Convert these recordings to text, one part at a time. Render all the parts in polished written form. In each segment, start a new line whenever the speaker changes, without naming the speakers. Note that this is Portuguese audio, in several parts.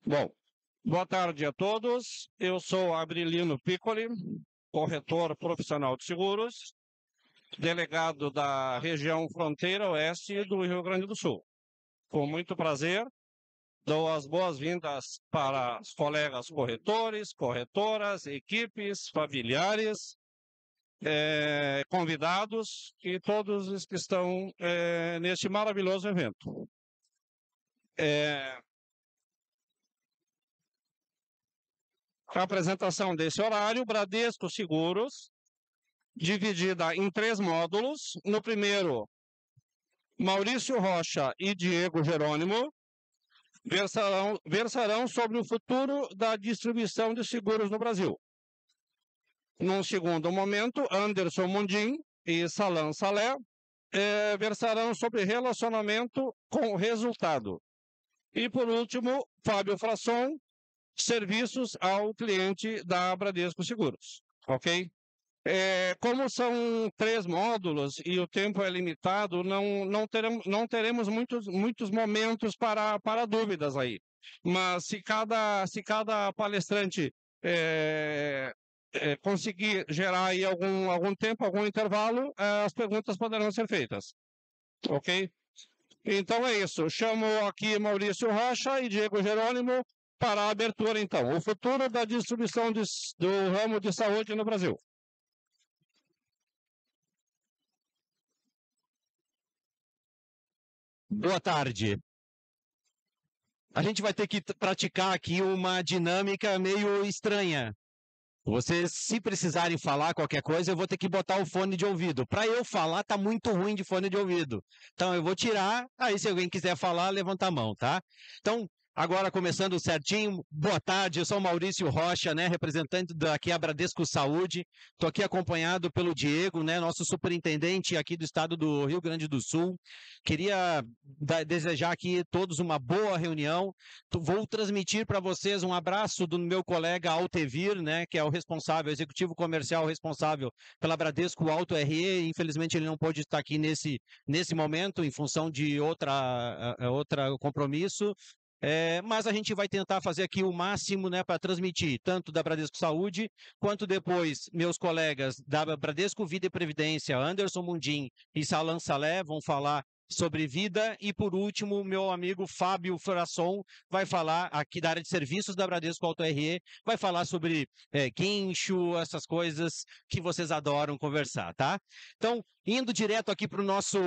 Bom, boa tarde a todos. Eu sou Abrilino Piccoli, corretor profissional de seguros, delegado da região Fronteira Oeste do Rio Grande do Sul. Com muito prazer, dou as boas-vindas para os colegas corretores, corretoras, equipes, familiares, convidados e todos os que estão neste maravilhoso evento. A apresentação desse horário, Bradesco Seguros, dividida em 3 módulos. No primeiro, Maurício Rocha e Diego Jerônimo versarão sobre o futuro da distribuição de seguros no Brasil. Num segundo momento, Anderson Mundim e Salam Saleh versarão sobre relacionamento com resultado. E, por último, Fábio Frasson, serviços ao cliente da Bradesco Seguros. Ok? Como são 3 módulos e o tempo é limitado, não teremos muitos momentos para dúvidas aí. Mas se cada palestrante conseguir gerar aí algum tempo, algum intervalo, as perguntas poderão ser feitas. Ok? Então é isso. Chamo aqui Maurício Rocha e Diego Jerônimo para a abertura, então. O futuro da distribuição do ramo de saúde no Brasil.
Boa tarde. A gente vai ter que praticar aqui uma dinâmica meio estranha. Vocês, se precisarem falar qualquer coisa, eu vou ter que botar o fone de ouvido. Para eu falar, tá muito ruim de fone de ouvido. Então eu vou tirar, aí se alguém quiser falar, levanta a mão, tá? Então, agora começando certinho, boa tarde, eu sou o Maurício Rocha, né, representante daqui a Bradesco Saúde. Estou aqui acompanhado pelo Diego, né, nosso superintendente aqui do estado do Rio Grande do Sul. Queria desejar aqui a todos uma boa reunião. Vou transmitir para vocês um abraço do meu colega Altevir, né, que é o responsável, executivo comercial responsável pela Bradesco Auto RE. Infelizmente ele não pôde estar aqui nesse momento em função de outra compromisso. Mas a gente vai tentar fazer aqui o máximo, né, para transmitir tanto da Bradesco Saúde, quanto depois meus colegas da Bradesco Vida e Previdência, Anderson Mundim e Salam Saleh, vão falar sobre vida, e por último, meu amigo Fábio Frasson vai falar aqui da área de serviços da Bradesco Auto RE, vai falar sobre guincho, essas coisas que vocês adoram conversar, tá? Então, indo direto aqui para o nosso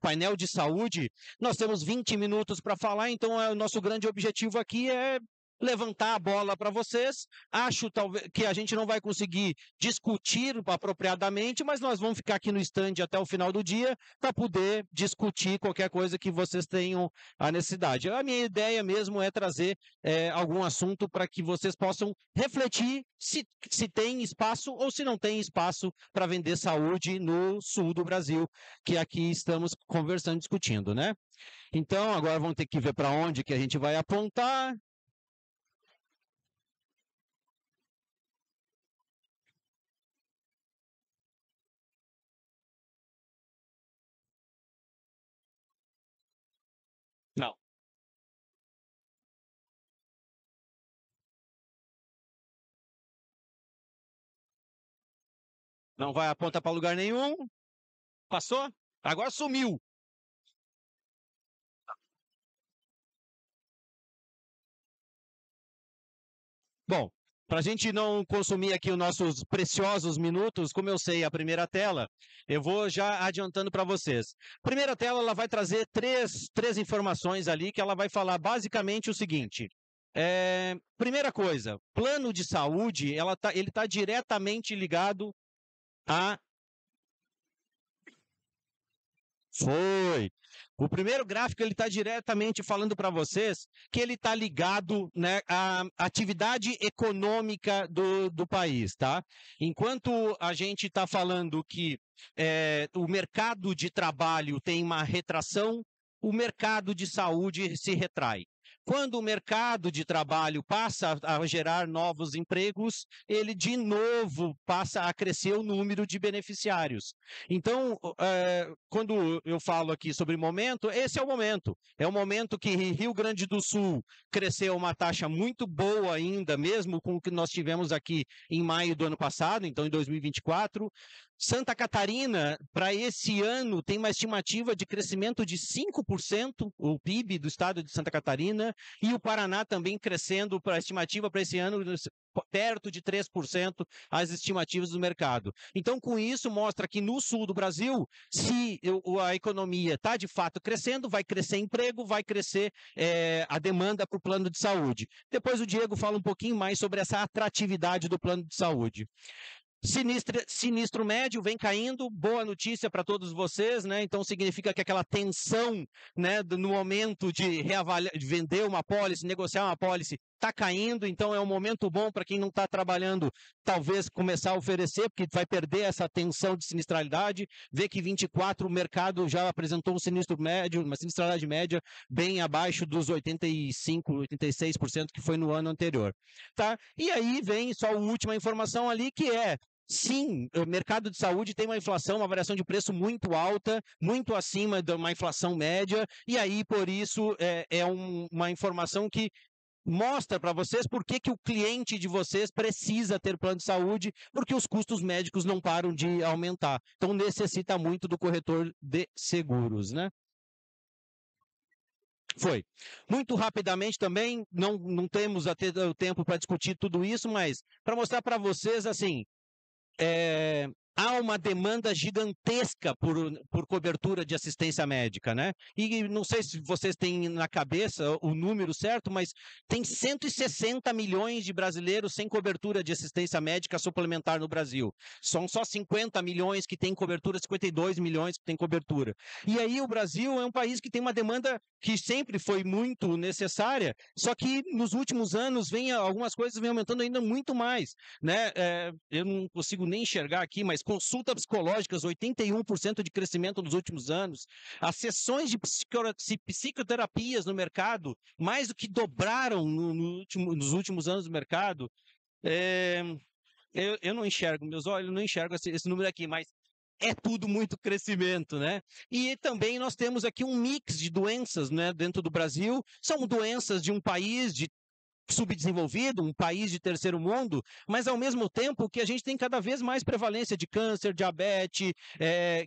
painel de saúde, nós temos 20 minutos para falar, então o nosso grande objetivo aqui é levantar a bola para vocês. Acho talvez que a gente não vai conseguir discutir apropriadamente, mas nós vamos ficar aqui no stand até o final do dia para poder discutir qualquer coisa que vocês tenham a necessidade. A minha ideia mesmo é trazer algum assunto para que vocês possam refletir se tem espaço ou se não tem espaço para vender saúde no sul do Brasil, que aqui estamos conversando, discutindo, né? Então, agora vamos ter que ver para onde que a gente vai apontar. Não. Não vai apontar para lugar nenhum. Passou? Agora sumiu. Bom, para a gente não consumir aqui os nossos preciosos minutos, como eu sei a primeira tela, eu vou já adiantando para vocês. Primeira tela, ela vai trazer três informações ali, que ela vai falar basicamente o seguinte. Primeira coisa, plano de saúde, ele está diretamente ligado a... Foi. O primeiro gráfico ele está diretamente falando para vocês que ele está ligado, né, à atividade econômica do país, tá? Enquanto a gente está falando que o mercado de trabalho tem uma retração, o mercado de saúde se retrai. Quando o mercado de trabalho passa a gerar novos empregos, ele de novo passa a crescer o número de beneficiários. Então, quando eu falo aqui sobre momento, esse é o momento. É o momento que Rio Grande do Sul cresceu uma taxa muito boa ainda, mesmo com o que nós tivemos aqui em maio do ano passado, então em 2024. Santa Catarina, para esse ano, tem uma estimativa de crescimento de 5%, o PIB do estado de Santa Catarina, e o Paraná também crescendo, para a estimativa para esse ano, perto de 3%, as estimativas do mercado. Então, com isso, mostra que no sul do Brasil, se a economia está de fato crescendo, vai crescer emprego, vai crescer a demanda para o plano de saúde. Depois o Diego fala um pouquinho mais sobre essa atratividade do plano de saúde. Sinistro médio vem caindo, boa notícia para todos vocês, né? Então significa que aquela tensão, né, no momento de de vender uma pólice, negociar uma pólice, está caindo, então é um momento bom para quem não está trabalhando, talvez começar a oferecer, porque vai perder essa tensão de sinistralidade, vê que 24 o mercado já apresentou um sinistro médio, uma sinistralidade média bem abaixo dos 85, 86% que foi no ano anterior, tá? E aí vem só a última informação ali, que é sim, o mercado de saúde tem uma inflação, uma variação de preço muito alta, muito acima de uma inflação média, e aí, por isso, uma informação que mostra para vocês por que o cliente de vocês precisa ter plano de saúde, porque os custos médicos não param de aumentar. Então, necessita muito do corretor de seguros, né? Foi. Muito rapidamente também, não temos até o tempo para discutir tudo isso, mas para mostrar para vocês, assim, há uma demanda gigantesca por cobertura de assistência médica, né? E não sei se vocês têm na cabeça o número certo, mas tem 160 milhões de brasileiros sem cobertura de assistência médica suplementar no Brasil. São só 50 milhões que têm cobertura, 52 milhões que têm cobertura. E aí o Brasil é um país que tem uma demanda que sempre foi muito necessária, só que nos últimos anos algumas coisas vêm aumentando ainda muito mais, né? Eu não consigo nem enxergar aqui, mas consultas psicológicas, 81% de crescimento nos últimos anos. As sessões de psicoterapias no mercado, mais do que dobraram nos últimos anos do mercado. Eu não enxergo, meus olhos não enxergam esse número aqui, mas é tudo muito crescimento, né? E também nós temos aqui um mix de doenças, né, dentro do Brasil. São doenças de um país subdesenvolvido, um país de terceiro mundo, mas ao mesmo tempo que a gente tem cada vez mais prevalência de câncer, diabetes,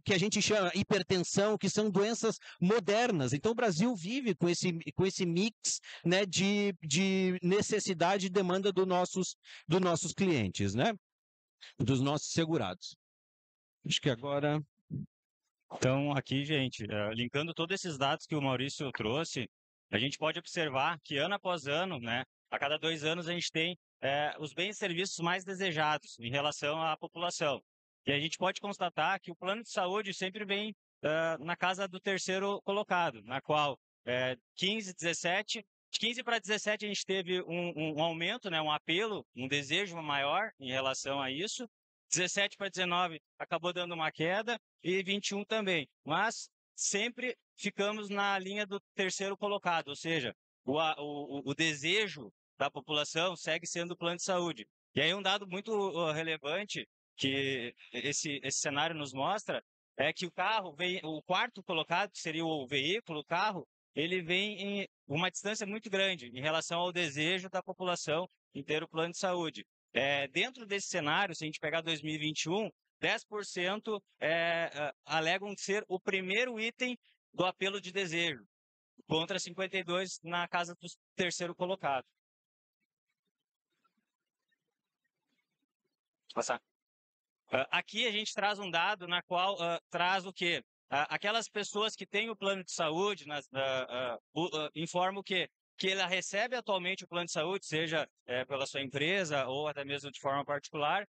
que a gente chama hipertensão, que são doenças modernas. Então o Brasil vive com esse mix, né, de necessidade e demanda dos nossos clientes, né? Dos nossos segurados. Acho que agora...
Então, aqui, gente, linkando todos esses dados que o Maurício trouxe, a gente pode observar que ano após ano, né, a cada 2 anos a gente tem os bens e serviços mais desejados em relação à população. E a gente pode constatar que o plano de saúde sempre vem na casa do terceiro colocado, na qual 15, 17, de 15 para 17 a gente teve um aumento, né, um apelo, um desejo maior em relação a isso. 17 para 19 acabou dando uma queda e 21 também, mas sempre ficamos na linha do terceiro colocado, ou seja, o desejo da população segue sendo o plano de saúde. E aí um dado muito relevante que esse cenário nos mostra é que o quarto colocado, que seria o veículo, o carro, ele vem em uma distância muito grande em relação ao desejo da população em ter o plano de saúde. Dentro desse cenário, se a gente pegar 2021, 10% alegam ser o primeiro item do apelo de desejo, contra 52% na casa do terceiro colocado. Passar. Aqui a gente traz um dado na qual traz o quê? Aquelas pessoas que têm o plano de saúde informam o quê? Que ela recebe atualmente o plano de saúde, seja pela sua empresa ou até mesmo de forma particular,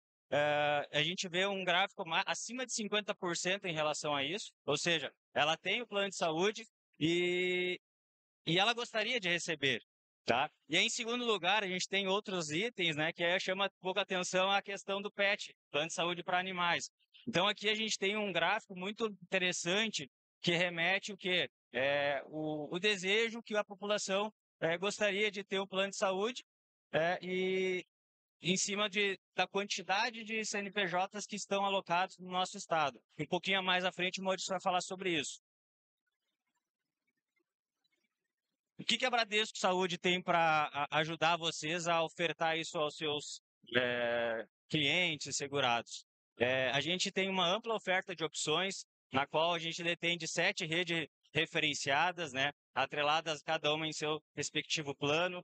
a gente vê um gráfico acima de 50% em relação a isso, ou seja, ela tem o plano de saúde e ela gostaria de receber, tá? E aí, em segundo lugar, a gente tem outros itens, né, que chama pouca atenção a questão do PET, plano de saúde para animais. Então, aqui a gente tem um gráfico muito interessante que remete o quê? O desejo que a população gostaria de ter um plano de saúde e em cima da quantidade de CNPJs que estão alocados no nosso estado. Um pouquinho mais à frente o Maurício vai falar sobre isso. O que a Bradesco Saúde tem para ajudar vocês a ofertar isso aos seus clientes segurados? A gente tem uma ampla oferta de opções, na qual a gente detém de 7 redes referenciadas, né, atreladas cada uma em seu respectivo plano,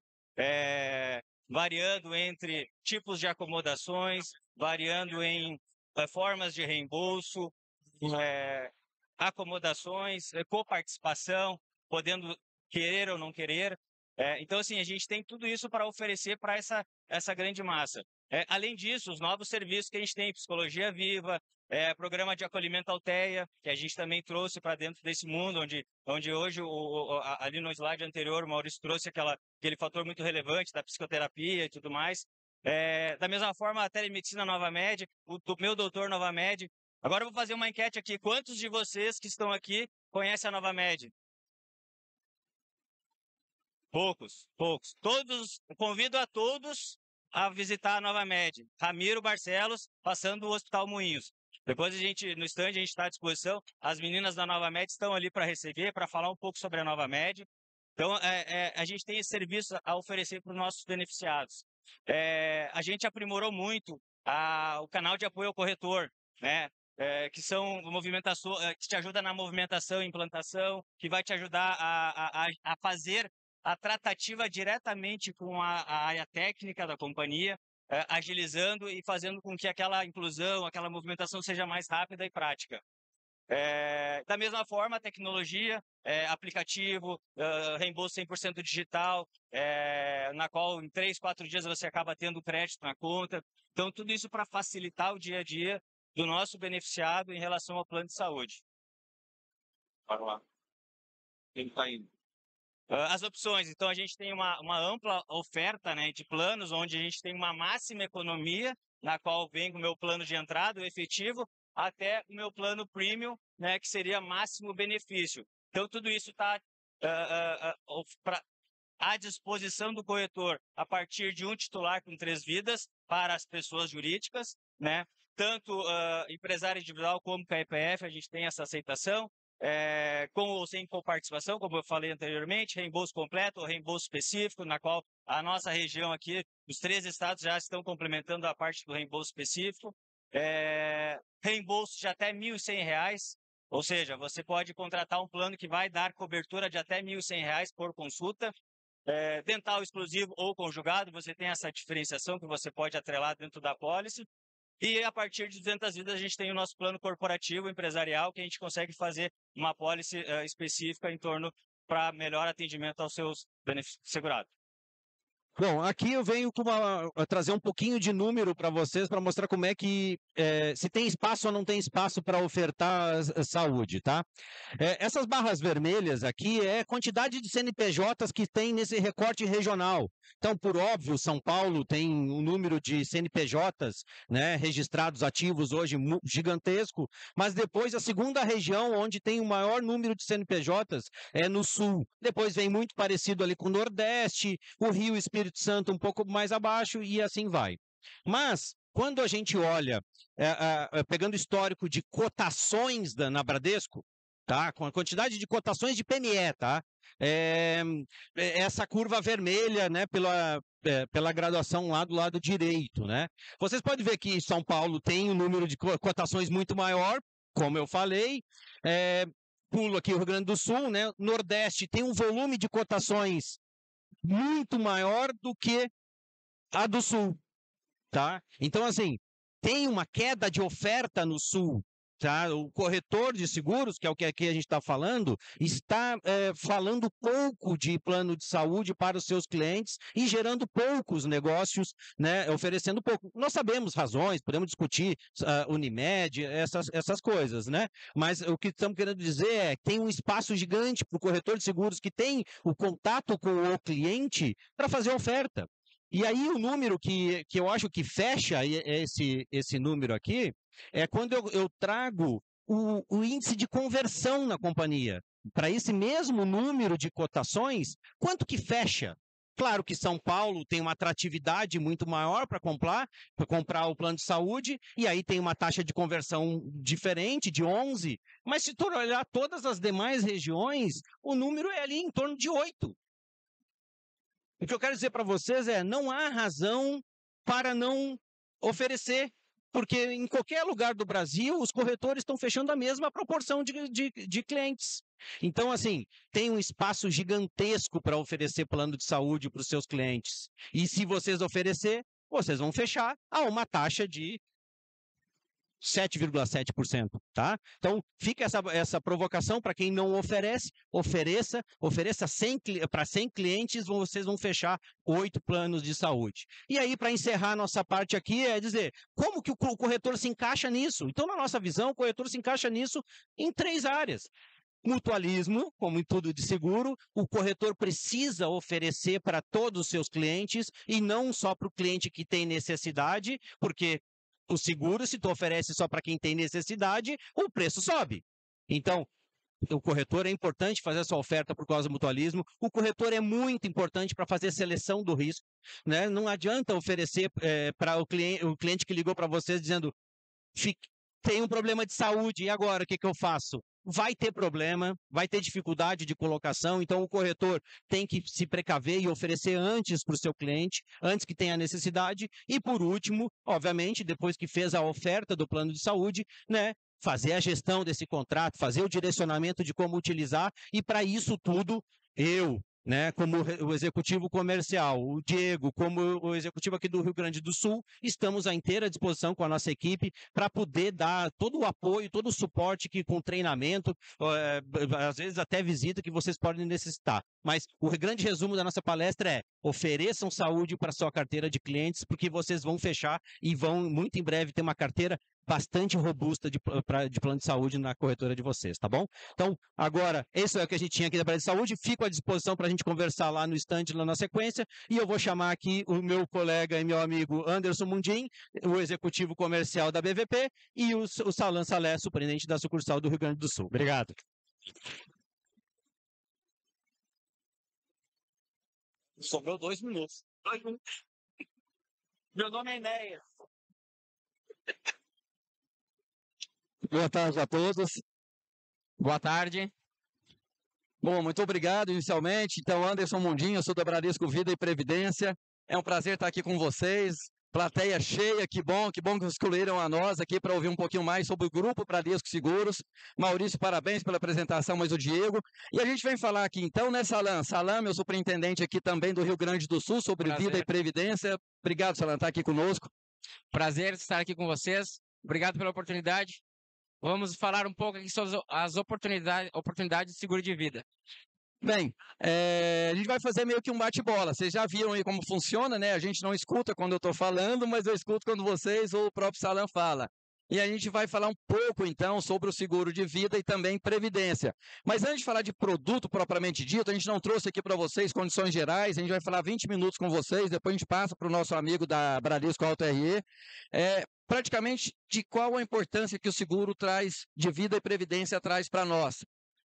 variando entre tipos de acomodações, variando em formas de reembolso, acomodações, coparticipação, podendo querer ou não querer. Então, assim, a gente tem tudo isso para oferecer para essa grande massa. Além disso, os novos serviços que a gente tem, Psicologia Viva, programa de acolhimento Alteia, que a gente também trouxe para dentro desse mundo, onde hoje, ali no slide anterior, o Maurício trouxe aquele fator muito relevante da psicoterapia e tudo mais. Da mesma forma, a telemedicina Nova Med, o meu doutor Nova Med. Agora eu vou fazer uma enquete aqui. Quantos de vocês que estão aqui conhecem a Nova Med? Poucos. Convido a todos a visitar a Nova Med. Ramiro Barcelos, passando o Hospital Moinhos. Depois no stand, a gente está à disposição. As meninas da Nova Med estão ali para receber, para falar um pouco sobre a Nova Med. Então, a gente tem esse serviço a oferecer para os nossos beneficiados. A gente aprimorou muito o canal de apoio ao corretor, né? Que são movimentações, que te ajuda na movimentação e implantação, que vai te ajudar a fazer a tratativa diretamente com a área técnica da companhia, agilizando e fazendo com que aquela inclusão, aquela movimentação seja mais rápida e prática. Da mesma forma, a tecnologia, aplicativo, reembolso 100% digital, na qual em 3, 4 dias você acaba tendo crédito na conta. Então, tudo isso para facilitar o dia a dia do nosso beneficiado em relação ao plano de saúde. Bora lá. Quem está indo? As opções, então a gente tem uma ampla oferta, né, de planos, onde a gente tem uma máxima economia, na qual vem o meu plano de entrada, o efetivo, até o meu plano premium, né, que seria máximo benefício. Então tudo isso está à disposição do corretor a partir de um titular com 3 vidas para as pessoas jurídicas, né? Tanto empresário individual como KPF, a gente tem essa aceitação. Com ou sem coparticipação, como eu falei anteriormente, reembolso completo ou reembolso específico, na qual a nossa região aqui, os 3 estados já estão complementando a parte do reembolso específico. Reembolso de até R$ 1.100, ou seja, você pode contratar um plano que vai dar cobertura de até R$ 1.100 por consulta. Dental exclusivo ou conjugado, você tem essa diferenciação que você pode atrelar dentro da pólice. E a partir de 200 vidas, a gente tem o nosso plano corporativo empresarial, que a gente consegue fazer uma pólice específica em torno para melhor atendimento aos seus segurados.
Bom, aqui eu venho trazer um pouquinho de número para vocês, para mostrar como é que, se tem espaço ou não tem espaço para ofertar saúde, tá? Essas barras vermelhas aqui é a quantidade de CNPJs que tem nesse recorte regional. Então, por óbvio, São Paulo tem um número de CNPJs, né, registrados ativos hoje gigantesco, mas depois a segunda região onde tem o maior número de CNPJs é no Sul. Depois vem muito parecido ali com o Nordeste, o Rio, Espírito Santo um pouco mais abaixo e assim vai. Mas, quando a gente olha, pegando histórico de cotações na Bradesco, tá? Com a quantidade de cotações de PME, tá? Essa curva vermelha, né, pela graduação lá do lado direito, né? Vocês podem ver que São Paulo tem um número de cotações muito maior, como eu falei. Pulo aqui o Rio Grande do Sul, né? Nordeste tem um volume de cotações muito maior do que a do Sul, tá? Então, assim, tem uma queda de oferta no Sul, tá? O corretor de seguros, que é o que aqui a gente está falando, está falando pouco de plano de saúde para os seus clientes e gerando poucos negócios, né? Oferecendo pouco. Nós sabemos razões, podemos discutir Unimed, essas coisas, né? Mas o que estamos querendo dizer é que tem um espaço gigante para o corretor de seguros que tem o contato com o cliente para fazer oferta. E aí o número que eu acho que fecha esse número aqui é quando eu trago o índice de conversão na companhia. Para esse mesmo número de cotações, quanto que fecha? Claro que São Paulo tem uma atratividade muito maior para comprar o plano de saúde, e aí tem uma taxa de conversão diferente, de 11, mas se tu olhar todas as demais regiões, o número é ali em torno de 8. O que eu quero dizer para vocês é, não há razão para não oferecer, porque em qualquer lugar do Brasil, os corretores estão fechando a mesma proporção de clientes. Então, assim, tem um espaço gigantesco para oferecer plano de saúde para os seus clientes. E se vocês oferecer, vocês vão fechar a uma taxa de 7,7%, tá? Então, fica essa provocação para quem não oferece, ofereça para 100 clientes, vocês vão fechar 8 planos de saúde. E aí, para encerrar a nossa parte aqui, é dizer, como que o corretor se encaixa nisso? Então, na nossa visão, o corretor se encaixa nisso em 3 áreas. Mutualismo, como em tudo de seguro, o corretor precisa oferecer para todos os seus clientes e não só para o cliente que tem necessidade, porque o seguro, se tu oferece só para quem tem necessidade, o preço sobe. Então, o corretor é importante fazer essa oferta por causa do mutualismo. O corretor é muito importante para fazer seleção do risco, né? Não adianta oferecer para o cliente que ligou para vocês dizendo tem um problema de saúde, e agora o que eu faço? Vai ter problema, vai ter dificuldade de colocação, então o corretor tem que se precaver e oferecer antes para o seu cliente, antes que tenha necessidade. E por último, obviamente, depois que fez a oferta do plano de saúde, né, fazer a gestão desse contrato, fazer o direcionamento de como utilizar, e para isso tudo, né, como o executivo comercial, o Diego, como o executivo aqui do Rio Grande do Sul, estamos à inteira disposição com a nossa equipe para poder dar todo o apoio, todo o suporte que com treinamento, às vezes até visita que vocês podem necessitar. Mas o grande resumo da nossa palestra é: ofereçam saúde para a sua carteira de clientes, porque vocês vão fechar e vão muito em breve ter uma carteira bastante robusta de plano de saúde na corretora de vocês, tá bom? Então, agora, isso é o que a gente tinha aqui da área de saúde. Fico à disposição para a gente conversar lá no stand, lá na sequência, e eu vou chamar aqui o meu colega e meu amigo Anderson Mundim, o executivo comercial da BVP, e o Salan Salé, superintendente da sucursal do Rio Grande do Sul. Obrigado.
Sobrou 2 minutos. 2 minutos. Meu nome é Enéas.
Boa tarde a todos.
Boa tarde.
Bom, muito obrigado inicialmente. Então, Anderson Mundinho, eu sou da Bradesco Vida e Previdência. É um prazer estar aqui com vocês. Plateia cheia, que bom que escolheram a nós aqui para ouvir um pouquinho mais sobre o Grupo Bradesco Seguros. Maurício, parabéns pela apresentação, mas o Diego. E a gente vem falar aqui então, né, Salan? Salan, meu superintendente aqui também do Rio Grande do Sul, sobre Vida e Previdência. Obrigado, Salan, por estar aqui conosco.
Prazer estar aqui com vocês. Obrigado pela oportunidade. Vamos falar um pouco aqui sobre as oportunidades de seguro de vida.
Bem, a gente vai fazer meio que um bate-bola. Vocês já viram aí como funciona, né? A gente não escuta quando eu estou falando, mas eu escuto quando vocês ou o próprio Salan fala. E a gente vai falar um pouco, então, sobre o seguro de vida e também previdência. Mas antes de falar de produto propriamente dito, a gente não trouxe aqui para vocês condições gerais, a gente vai falar 20 minutos com vocês, depois a gente passa para o nosso amigo da Bradesco Auto RE, praticamente de qual a importância que o seguro traz de vida e previdência traz para nós.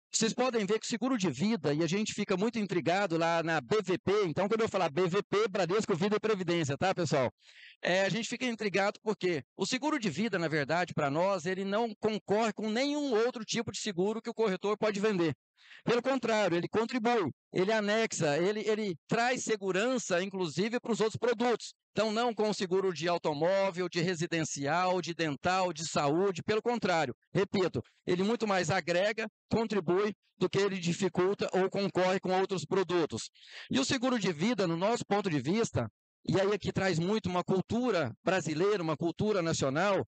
Vocês podem ver que o seguro de vida, e a gente fica muito intrigado lá na BVP, então quando eu falar BVP, Bradesco Vida e Previdência, tá, pessoal? A gente fica intrigado porque o seguro de vida, na verdade, para nós, ele não concorre com nenhum outro tipo de seguro que o corretor pode vender. Pelo contrário, ele contribui, ele anexa, ele traz segurança, inclusive, para os outros produtos. Então, não com o seguro de automóvel, de residencial, de dental, de saúde, pelo contrário, repito, ele muito mais agrega, contribui, do que ele dificulta ou concorre com outros produtos. E o seguro de vida, no nosso ponto de vista, e aí aqui traz muito uma cultura brasileira, uma cultura nacional,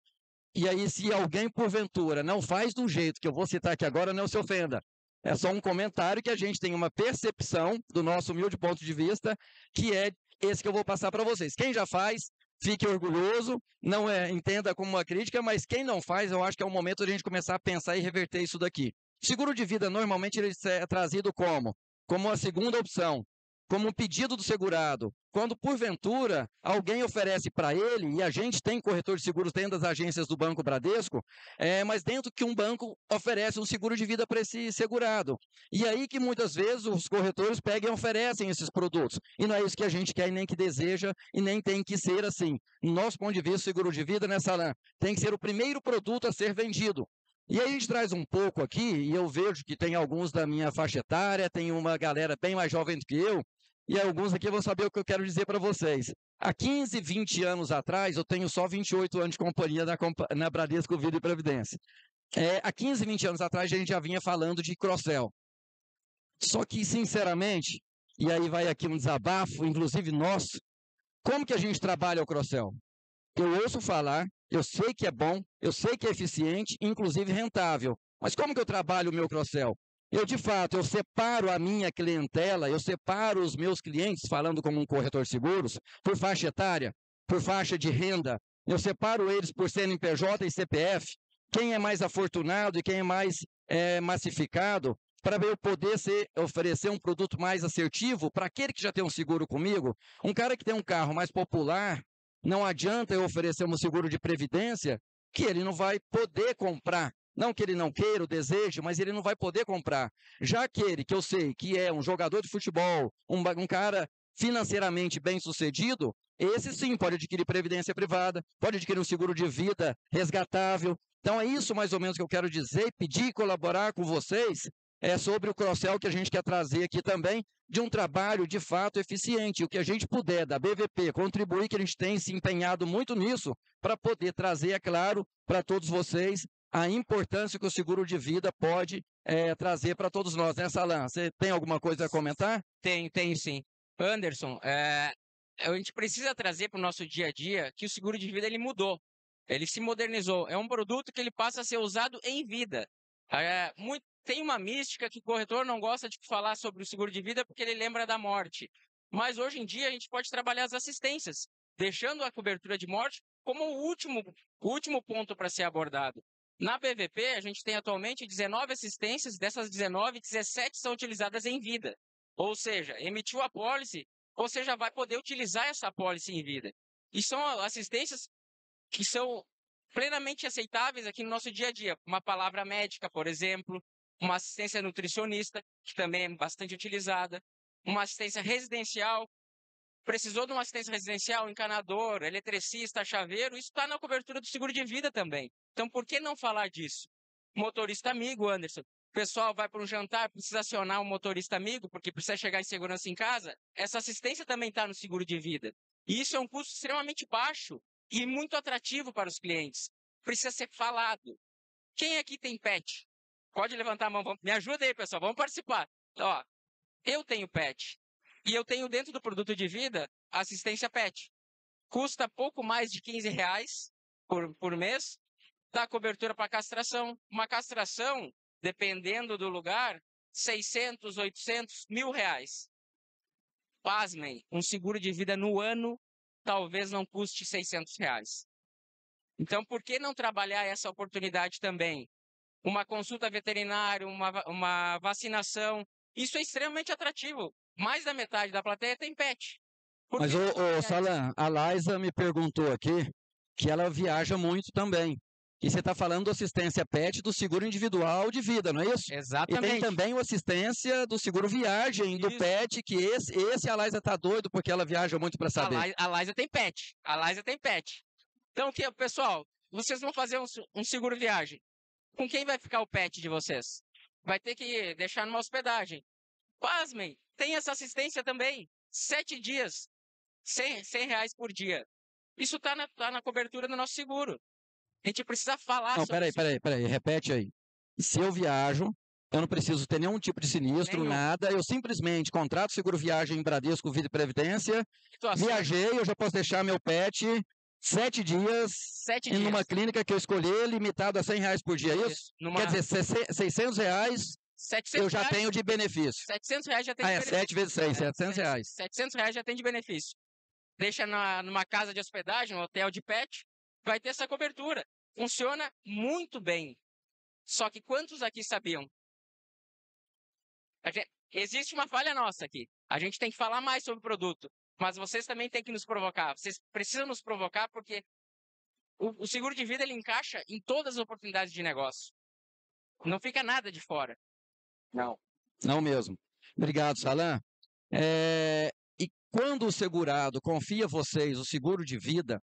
e aí se alguém, porventura, não faz do jeito que eu vou citar aqui agora, não se ofenda. É só um comentário que a gente tem uma percepção do nosso humilde ponto de vista, que é esse que eu vou passar para vocês. Quem já faz, fique orgulhoso, não entenda como uma crítica, mas quem não faz, eu acho que é o momento de a gente começar a pensar e reverter isso daqui. Seguro de vida, normalmente, ele é trazido como a segunda opção. como um pedido do segurado. Quando, porventura, alguém oferece para ele, e a gente tem corretor de seguros dentro das agências do Banco Bradesco, mas dentro que um banco oferece um seguro de vida para esse segurado. E aí que muitas vezes os corretores pegam e oferecem esses produtos. E não é isso que a gente quer e nem que deseja e nem tem que ser assim. No nosso ponto de vista, o seguro de vida, né, Salan, tem que ser o primeiro produto a ser vendido. E aí a gente traz um pouco aqui, e eu vejo que tem alguns da minha faixa etária, tem uma galera bem mais jovem do que eu, e alguns aqui vão saber o que eu quero dizer para vocês. Há 15, 20 anos atrás, eu tenho só 28 anos de companhia na Bradesco Vida e Previdência. Há 15, 20 anos atrás, a gente já vinha falando de cross-sell. Só que, sinceramente, e aí vai aqui um desabafo, inclusive nosso, como que a gente trabalha o cross-sell? Eu ouço falar, eu sei que é bom, eu sei que é eficiente, inclusive rentável. Mas como que eu trabalho o meu cross-sell? De fato, eu separo a minha clientela, eu separo os meus clientes, falando como um corretor de seguros, por faixa etária, por faixa de renda. Eu separo eles por CNPJ e CPF. Quem é mais afortunado e quem é mais massificado, para eu poder oferecer um produto mais assertivo para aquele que já tem um seguro comigo. Um cara que tem um carro mais popular, não adianta eu oferecer um seguro de previdência que ele não vai poder comprar. Não que ele não queira ou deseje, mas ele não vai poder comprar. Já aquele que eu sei que é um jogador de futebol, um cara financeiramente bem-sucedido, esse sim pode adquirir previdência privada, pode adquirir um seguro de vida resgatável. Então é isso mais ou menos que eu quero dizer, pedir e colaborar com vocês sobre o cross-sell que a gente quer trazer aqui também, de um trabalho de fato eficiente. O que a gente puder da BVP contribuir, que a gente tem se empenhado muito nisso, para poder trazer, é claro, para todos vocês, a importância que o seguro de vida pode trazer para todos nós, né, Salan? Você tem alguma coisa a comentar?
Tenho sim. Anderson, a gente precisa trazer para o nosso dia a dia que o seguro de vida ele mudou, ele se modernizou. É um produto que ele passa a ser usado em vida. Tem uma mística que o corretor não gosta de falar sobre o seguro de vida porque ele lembra da morte. Mas hoje em dia a gente pode trabalhar as assistências, deixando a cobertura de morte como o último ponto para ser abordado. Na BVP, a gente tem atualmente 19 assistências, dessas 19, 17 são utilizadas em vida. Ou seja, emitiu a pólice, você já vai poder utilizar essa pólice em vida. E são assistências que são plenamente aceitáveis aqui no nosso dia a dia. Uma palavra médica, por exemplo, uma assistência nutricionista, que também é bastante utilizada, uma assistência residencial. Precisou de uma assistência residencial, encanador, eletricista, chaveiro, isso está na cobertura do seguro de vida também. Então, por que não falar disso? Motorista amigo, Anderson. O pessoal vai para um jantar, precisa acionar um motorista amigo, porque precisa chegar em segurança em casa. Essa assistência também está no seguro de vida. E isso é um custo extremamente baixo e muito atrativo para os clientes. Precisa ser falado. Quem aqui tem pet? Pode levantar a mão. Me ajuda aí, pessoal. Vamos participar. Ó, eu tenho pet. E eu tenho dentro do produto de vida assistência pet. Custa pouco mais de R$15 por mês. Dá cobertura para castração. Uma castração, dependendo do lugar, 600, 800, R$1.000. Pasmem, um seguro de vida no ano talvez não custe R$600. Então, por que não trabalhar essa oportunidade também? Uma consulta veterinária, uma vacinação, isso é extremamente atrativo. Mais da metade da plateia tem pet.
Mas, Salan, a Laisa me perguntou aqui que ela viaja muito também. E você está falando da assistência PET do seguro individual de vida, não é isso?
Exatamente.
E tem também a assistência do seguro viagem do PET, que esse a Laisa está doido porque ela viaja muito para saber.
A Laisa tem pet. A Laisa tem pet. Então, pessoal, vocês vão fazer um seguro viagem. Com quem vai ficar o pet de vocês? Vai ter que deixar numa hospedagem. Pasmem, tem essa assistência também. 7 dias, R$100 por dia. Isso tá na cobertura do nosso seguro. A gente precisa falar sobre isso.
Não, peraí, repete aí. Se eu viajo, eu não preciso ter nenhum tipo de sinistro, nada. Eu simplesmente contrato seguro viagem em Bradesco, Vida e Previdência. Viajei, eu já posso deixar meu pet 7 dias em uma clínica que eu escolher, limitado a R$100 por dia, é isso? Quer dizer, R$600, eu já tenho de benefício.
R$700 já tem de benefício.
7 vezes 6, R$700.
R$700 já tem de benefício. Deixa numa casa de hospedagem, um hotel de pet, vai ter essa cobertura. Funciona muito bem. Só que quantos aqui sabiam? Existe uma falha nossa aqui. A gente tem que falar mais sobre o produto, mas vocês também têm que nos provocar. Vocês precisam nos provocar porque o seguro de vida ele encaixa em todas as oportunidades de negócio. Não fica nada de fora. Não.
Não mesmo. Obrigado, Salan. E quando o segurado confia a vocês o seguro de vida,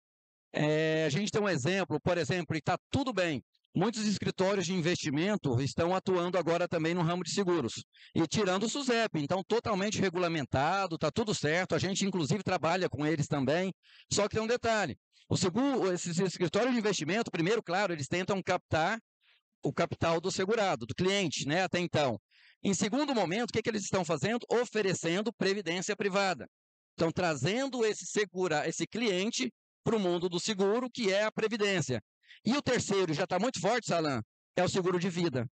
a gente tem um exemplo, por exemplo, e está tudo bem. Muitos escritórios de investimento estão atuando agora também no ramo de seguros. E tirando o SUSEP, então totalmente regulamentado, está tudo certo. A gente, inclusive, trabalha com eles também. Só que tem um detalhe. Esses escritórios de investimento, primeiro, claro, eles tentam captar o capital do segurado, do cliente, né, até então. Em segundo momento, o que eles estão fazendo? Oferecendo previdência privada. Estão trazendo esse cliente para o mundo do seguro, que é a previdência. E o terceiro, já está muito forte, Salan, é o seguro de vida.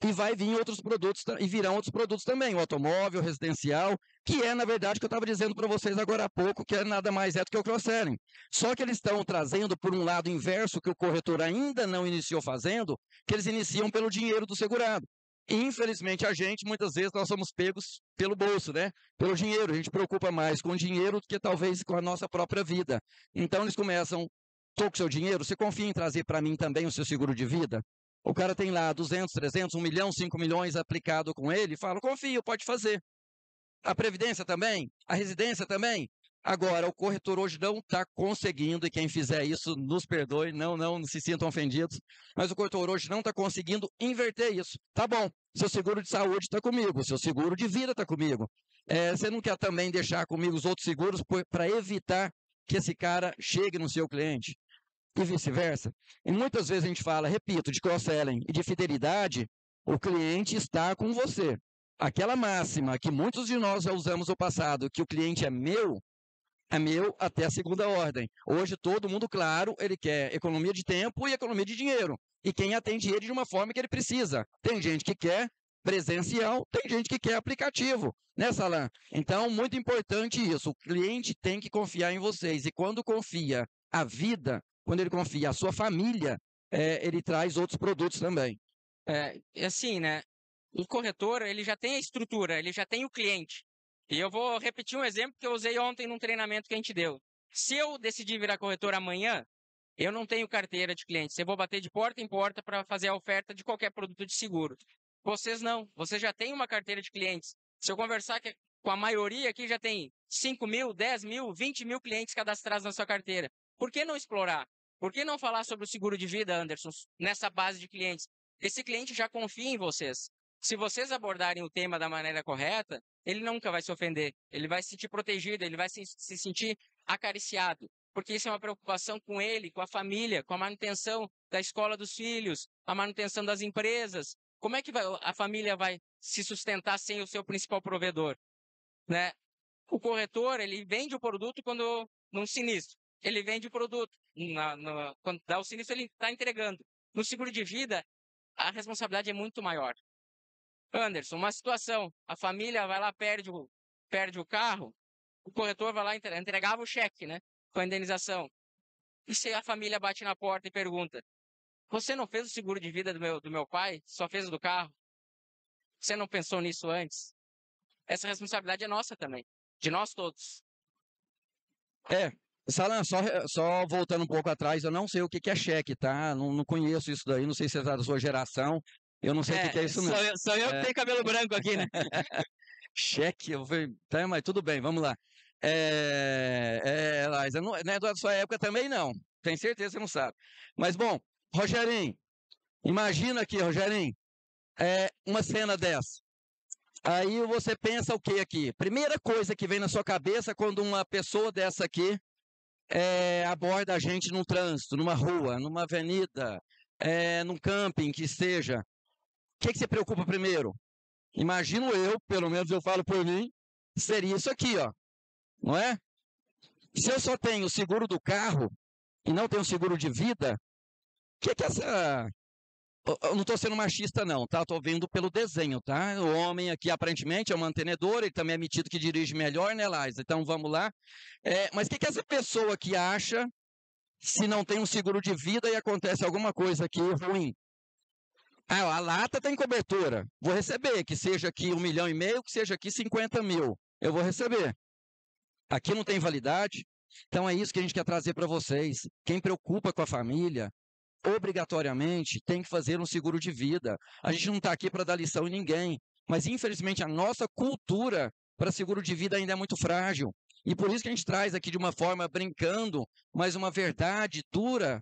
E vai vir outros produtos, e virão outros produtos também, o automóvel, residencial, que é, na verdade, o que eu estava dizendo para vocês agora há pouco, que nada mais é do que o cross-selling. Só que eles estão trazendo por um lado inverso, que o corretor ainda não iniciou fazendo, que eles iniciam pelo dinheiro do segurado. E, infelizmente, a gente, muitas vezes, nós somos pegos pelo bolso, né? Pelo dinheiro. A gente preocupa mais com o dinheiro do que talvez com a nossa própria vida. Então, eles começam, estou com o seu dinheiro, você confia em trazer para mim também o seu seguro de vida? O cara tem lá 200, 300, 1 milhão, 5 milhões aplicado com ele, fala, confio, pode fazer. A previdência também? A residência também? Agora, o corretor hoje não está conseguindo, e quem fizer isso, nos perdoe, não se sintam ofendidos, mas o corretor hoje não está conseguindo inverter isso. Tá bom, seu seguro de saúde está comigo, seu seguro de vida está comigo. Você não quer também deixar comigo os outros seguros para evitar que esse cara chegue no seu cliente? E vice-versa. E muitas vezes a gente fala, repito, de cross-selling e de fidelidade, o cliente está com você. Aquela máxima que muitos de nós já usamos no passado, que o cliente é meu até a segunda ordem. Hoje todo mundo, claro, ele quer economia de tempo e economia de dinheiro. E quem atende ele de uma forma que ele precisa. Tem gente que quer presencial, tem gente que quer aplicativo, né, Salan? Então, muito importante isso. O cliente tem que confiar em vocês. E quando confia a vida, quando ele confia a sua família, ele traz outros produtos também.
Assim, né? O corretor, ele já tem a estrutura, ele já tem o cliente. E eu vou repetir um exemplo que eu usei ontem num treinamento que a gente deu. Se eu decidir virar corretor amanhã, eu não tenho carteira de clientes. Eu vou bater de porta em porta para fazer a oferta de qualquer produto de seguro. Vocês não. Vocês já têm uma carteira de clientes. Se eu conversar com a maioria aqui, já tem 5 mil, 10 mil, 20 mil clientes cadastrados na sua carteira. Por que não explorar? Por que não falar sobre o seguro de vida, Anderson, nessa base de clientes? Esse cliente já confia em vocês. Se vocês abordarem o tema da maneira correta, ele nunca vai se ofender. Ele vai se sentir protegido, ele vai se sentir acariciado. Porque isso é uma preocupação com ele, com a família, com a manutenção da escola dos filhos, a manutenção das empresas. Como é que a família vai se sustentar sem o seu principal provedor? Né? O corretor, ele vende o produto quando num sinistro. Ele vende o produto. Quando dá o sinistro, ele está entregando. No seguro de vida, a responsabilidade é muito maior. Anderson, uma situação, a família vai lá, perde o carro, o corretor vai lá, entregava o cheque, né, com a indenização. E se a família bate na porta e pergunta, você não fez o seguro de vida do meu pai? Só fez o do carro? Você não pensou nisso antes? Essa responsabilidade é nossa também, de nós todos.
Salan, só voltando um pouco atrás, eu não sei o que é cheque, tá? Não conheço isso daí, não sei se é da sua geração. Eu não sei o que é isso, não.
Sou eu que tenho cabelo branco aqui, né?
Cheque, eu falei, tá, mas tudo bem, vamos lá. Laísa, não é da sua época também, não. Tenho certeza que você não sabe. Mas, bom, Rogerinho, imagina aqui, Rogerinho, uma cena dessa. Aí você pensa o que aqui? Primeira coisa que vem na sua cabeça quando uma pessoa dessa aqui aborda a gente num trânsito, numa rua, numa avenida, num camping, que seja. O que você preocupa primeiro? Imagino eu, pelo menos eu falo por mim, seria isso aqui, ó. Não é? Se eu só tenho o seguro do carro e não tenho seguro de vida, o que é essa... Eu não estou sendo machista, não, tá? Estou vendo pelo desenho, tá? O homem aqui, aparentemente, é um mantenedor, ele também é metido que dirige melhor, né, Laísa? Então, vamos lá. Mas o que essa pessoa aqui acha se não tem um seguro de vida e acontece alguma coisa aqui ruim? A lata tem cobertura. Vou receber, que seja aqui 1,5 milhão, que seja aqui 50 mil. eu vou receber. Aqui não tem validade. Então é isso que a gente quer trazer para vocês. Quem preocupa com a família, obrigatoriamente tem que fazer um seguro de vida. A gente não está aqui para dar lição em ninguém, mas infelizmente a nossa cultura para seguro de vida ainda é muito frágil. E por isso que a gente traz aqui de uma forma brincando, mas uma verdade dura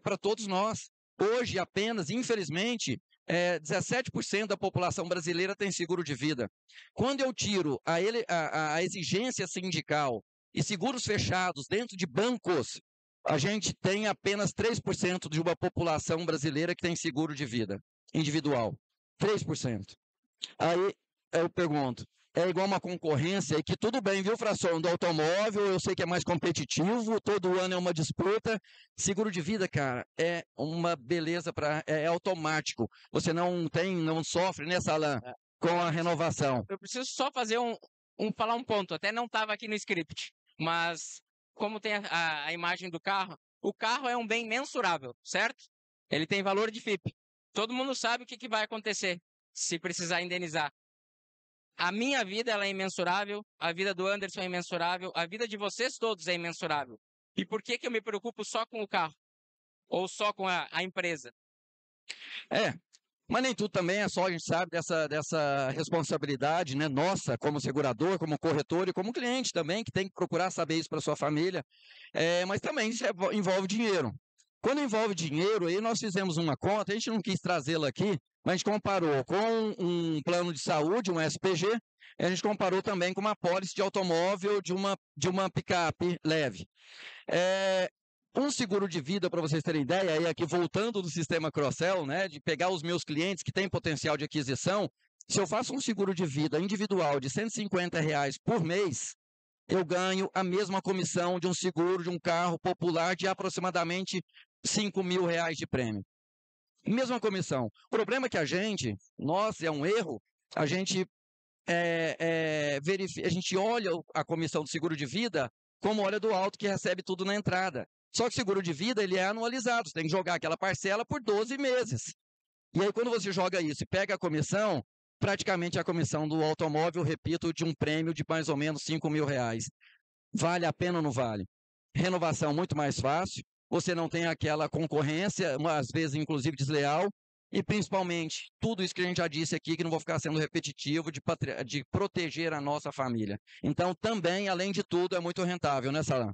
para todos nós. Hoje, apenas, infelizmente, 17% da população brasileira tem seguro de vida. Quando eu tiro a exigência sindical e seguros fechados dentro de bancos, a gente tem apenas 3% de uma população brasileira que tem seguro de vida individual. 3%. Aí eu pergunto, é igual uma concorrência, e que tudo bem, viu, Fração, do automóvel, eu sei que é mais competitivo, todo ano é uma disputa. Seguro de vida, cara, é uma beleza, é automático. Você não sofre, né, Salan, com a renovação.
Eu preciso só fazer falar um ponto, até não estava aqui no script, mas como tem a imagem do carro, o carro é um bem mensurável, certo? Ele tem valor de FIP. Todo mundo sabe o que vai acontecer se precisar indenizar. A minha vida ela é imensurável, a vida do Anderson é imensurável, a vida de vocês todos é imensurável. E por que eu me preocupo só com o carro? Ou só com a empresa?
Mas nem tudo também é só, a gente sabe, dessa responsabilidade, né, nossa, como segurador, como corretor e como cliente também, que tem que procurar saber isso para sua família. Mas também isso envolve dinheiro. Quando envolve dinheiro, aí nós fizemos uma conta, a gente não quis trazê-la aqui, mas a gente comparou com um plano de saúde, um SPG, e a gente comparou também com uma apólice de automóvel de uma picape leve. Um seguro de vida, para vocês terem ideia, aí aqui voltando do sistema Crossell, né, de pegar os meus clientes que têm potencial de aquisição, se eu faço um seguro de vida individual de R$150 por mês, eu ganho a mesma comissão de um seguro de um carro popular de aproximadamente R$5.000 de prêmio. Mesma comissão. O problema é que é um erro, a gente a gente olha a comissão do seguro de vida como olha do alto que recebe tudo na entrada. Só que o seguro de vida ele é anualizado, você tem que jogar aquela parcela por 12 meses. E aí quando você joga isso e pega a comissão, praticamente a comissão do automóvel, repito, de um prêmio de mais ou menos R$5.000. Vale a pena ou não vale? Renovação muito mais fácil, você não tem aquela concorrência, às vezes inclusive desleal, e principalmente tudo isso que a gente já disse aqui, que não vou ficar sendo repetitivo, de proteger a nossa família. Então também, além de tudo, é muito rentável, né, Salan?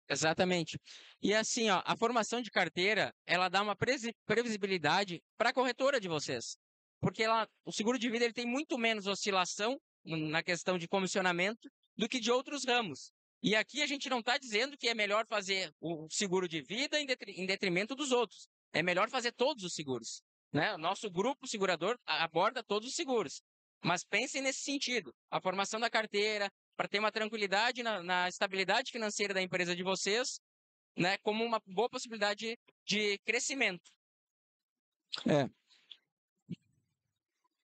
Exatamente. E assim, ó, a formação de carteira, ela dá uma previsibilidade para a corretora de vocês. Porque o seguro de vida ele tem muito menos oscilação na questão de comissionamento do que de outros ramos. E aqui a gente não está dizendo que é melhor fazer o seguro de vida em detrimento dos outros. É melhor fazer todos os seguros, né? O nosso grupo segurador aborda todos os seguros. Mas pensem nesse sentido. A formação da carteira, para ter uma tranquilidade na estabilidade financeira da empresa de vocês, né, como uma boa possibilidade de crescimento.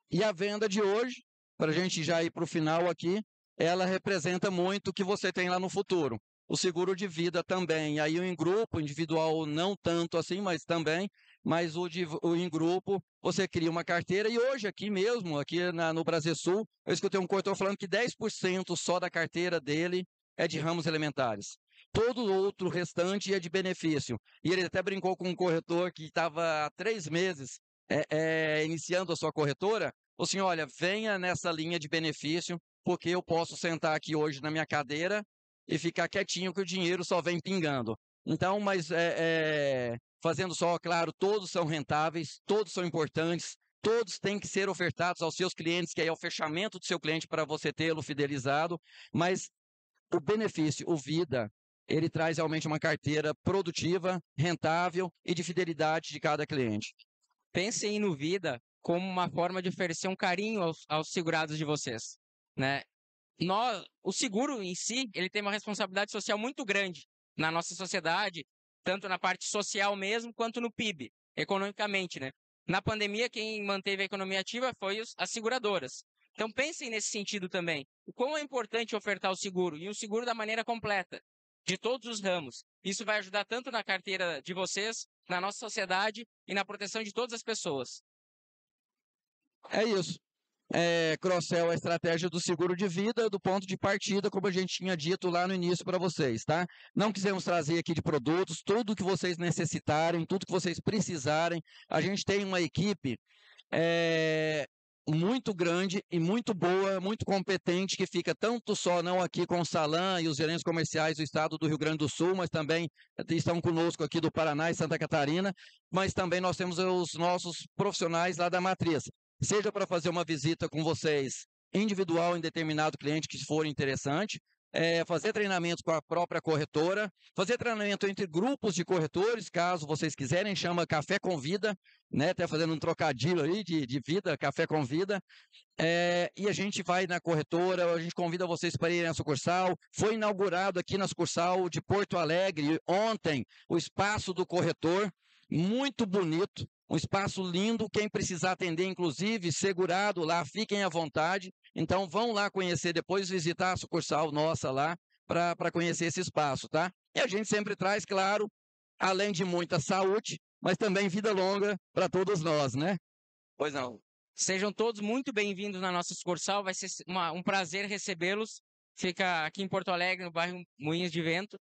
E a venda de hoje, para a gente já ir para o final aqui, ela representa muito o que você tem lá no futuro. O seguro de vida também. Aí o em grupo, individual não tanto assim, mas também. Mas o em grupo, você cria uma carteira. E hoje aqui mesmo, aqui no Brasilsul, eu escutei um corretor falando que 10% só da carteira dele é de ramos elementares. Todo o outro restante é de benefício. E ele até brincou com um corretor que estava há 3 meses iniciando a sua corretora. Falou assim, olha, venha nessa linha de benefício, porque eu posso sentar aqui hoje na minha cadeira e ficar quietinho que o dinheiro só vem pingando. Então, mas fazendo só, claro, todos são rentáveis, todos são importantes, todos têm que ser ofertados aos seus clientes, que aí é o fechamento do seu cliente para você tê-lo fidelizado, mas o benefício, o Vida, ele traz realmente uma carteira produtiva, rentável e de fidelidade de cada cliente.
Pensem no Vida como uma forma de oferecer um carinho aos segurados de vocês, né? O seguro em si, ele tem uma responsabilidade social muito grande na nossa sociedade, tanto na parte social mesmo, quanto no PIB, economicamente, né? Na pandemia, quem manteve a economia ativa foi as seguradoras. Então, pensem nesse sentido também. O quão é importante ofertar o seguro, e o seguro da maneira completa, de todos os ramos. Isso vai ajudar tanto na carteira de vocês, na nossa sociedade e na proteção de todas as pessoas.
É isso. cross-sell a estratégia do seguro de vida do ponto de partida, como a gente tinha dito lá no início para vocês, tá? Não quisemos trazer aqui de produtos, tudo que vocês necessitarem, tudo que vocês precisarem. A gente tem uma equipe muito grande e muito boa, muito competente, que fica tanto só não aqui com o Salan e os gerentes comerciais do estado do Rio Grande do Sul, mas também estão conosco aqui do Paraná e Santa Catarina, mas também nós temos os nossos profissionais lá da matriz, seja para fazer uma visita com vocês individual em determinado cliente que for interessante, fazer treinamento com a própria corretora, fazer treinamento entre grupos de corretores, caso vocês quiserem, chama Café com Vida, né? Até fazendo um trocadilho aí de vida, Café com Vida. E a gente vai na corretora, a gente convida vocês para irem na sucursal. Foi inaugurado aqui na sucursal de Porto Alegre ontem o espaço do corretor, muito bonito. Um espaço lindo, quem precisar atender, inclusive, segurado lá, fiquem à vontade. Então, vão lá conhecer, depois visitar a sucursal nossa lá, para conhecer esse espaço, tá? E a gente sempre traz, claro, além de muita saúde, mas também vida longa para todos nós, né?
Pois não. Sejam todos muito bem-vindos na nossa sucursal, vai ser um prazer recebê-los. Fica aqui em Porto Alegre, no bairro Moinhos de Vento.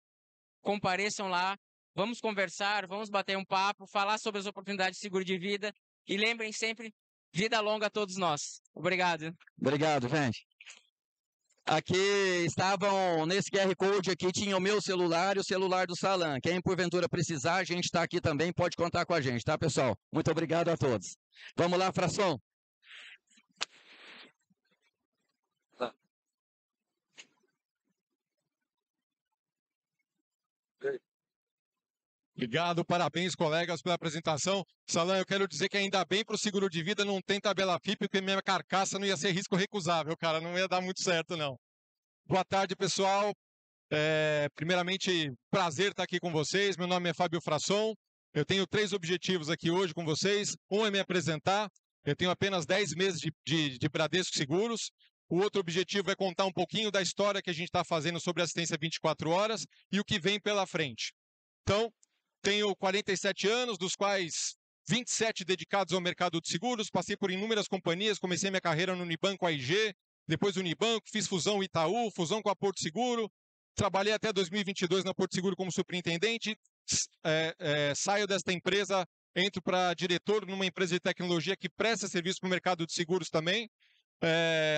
Compareçam lá. Vamos conversar, vamos bater um papo, falar sobre as oportunidades de seguro de vida e lembrem sempre, vida longa a todos nós. Obrigado.
Obrigado, gente. Aqui estavam, nesse QR Code aqui, tinha o meu celular e o celular do Salan. Quem porventura precisar, a gente está aqui também, pode contar com a gente, tá, pessoal? Muito obrigado a todos. Vamos lá, Fração.
Obrigado, parabéns, colegas, pela apresentação. Salan, eu quero dizer que ainda bem para o seguro de vida não tem tabela FIP, porque minha carcaça não ia ser risco recusável, cara, não ia dar muito certo, não. Boa tarde, pessoal. Primeiramente, prazer estar aqui com vocês. Meu nome é Fábio Frasson. Eu tenho 3 objetivos aqui hoje com vocês. Um é me apresentar. Eu tenho apenas 10 meses de Bradesco Seguros. O outro objetivo é contar um pouquinho da história que a gente está fazendo sobre assistência 24 horas e o que vem pela frente. Então, tenho 47 anos, dos quais 27 dedicados ao mercado de seguros. Passei por inúmeras companhias, comecei minha carreira no Unibanco AIG, depois do Unibanco, fiz fusão Itaú, fusão com a Porto Seguro. Trabalhei até 2022 na Porto Seguro como superintendente. Saio desta empresa, entro para diretor numa empresa de tecnologia que presta serviço para o mercado de seguros também,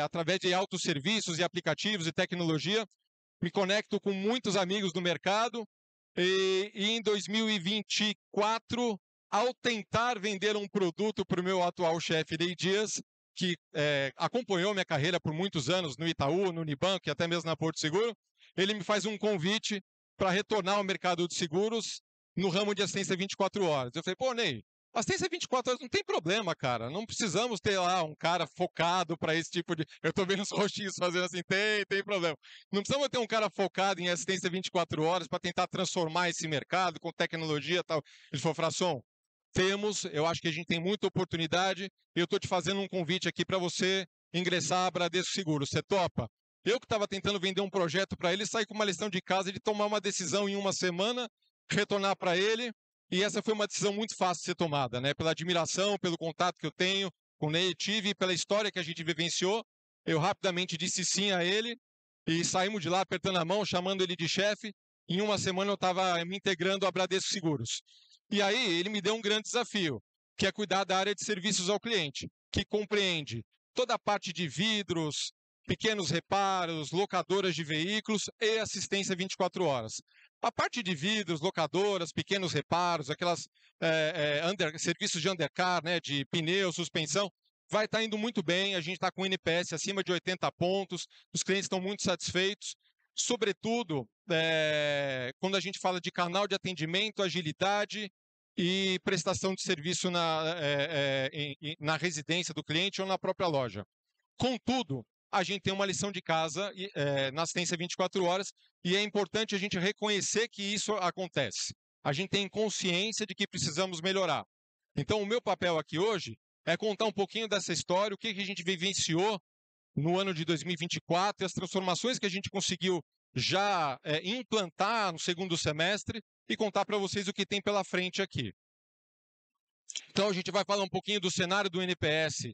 através de autosserviços e aplicativos e tecnologia. Me conecto com muitos amigos do mercado. E em 2024, ao tentar vender um produto para o meu atual chefe, Ney Dias, que acompanhou minha carreira por muitos anos no Itaú, no Unibanco e até mesmo na Porto Seguro, ele me faz um convite para retornar ao mercado de seguros no ramo de assistência 24 horas. Eu falei, pô, Ney, assistência 24 horas não tem problema, cara. Não precisamos ter lá um cara focado para esse tipo de... Eu estou vendo os rostinhos fazendo assim, tem problema. Não precisamos ter um cara focado em assistência 24 horas para tentar transformar esse mercado com tecnologia e tal. Ele falou, Frasson, eu acho que a gente tem muita oportunidade. Eu estou te fazendo um convite aqui para você ingressar a Bradesco Seguros. Você topa? Eu que estava tentando vender um projeto para ele, saí com uma lição de casa de tomar uma decisão em uma semana, retornar para ele. E essa foi uma decisão muito fácil de ser tomada, né? Pela admiração, pelo contato que eu tenho com o Ney, tive, pela história que a gente vivenciou. Eu rapidamente disse sim a ele e saímos de lá apertando a mão, chamando ele de chefe. Em uma semana eu estava me integrando a Bradesco Seguros. E aí ele me deu um grande desafio, que é cuidar da área de serviços ao cliente, que compreende toda a parte de vidros, pequenos reparos, locadoras de veículos e assistência 24 horas. A parte de vidros, locadoras, pequenos reparos, aquelas serviços de undercar, né, de pneu, suspensão, vai estar indo muito bem. A gente está com NPS acima de 80 pontos, os clientes estão muito satisfeitos. Sobretudo, quando a gente fala de canal de atendimento, agilidade e prestação de serviço na residência do cliente ou na própria loja. Contudo, a gente tem uma lição de casa na assistência 24 horas e é importante a gente reconhecer que isso acontece. A gente tem consciência de que precisamos melhorar. Então, o meu papel aqui hoje é contar um pouquinho dessa história, o que a gente vivenciou no ano de 2024 e as transformações que a gente conseguiu já implantar no segundo semestre e contar para vocês o que tem pela frente aqui. Então, a gente vai falar um pouquinho do cenário do NPS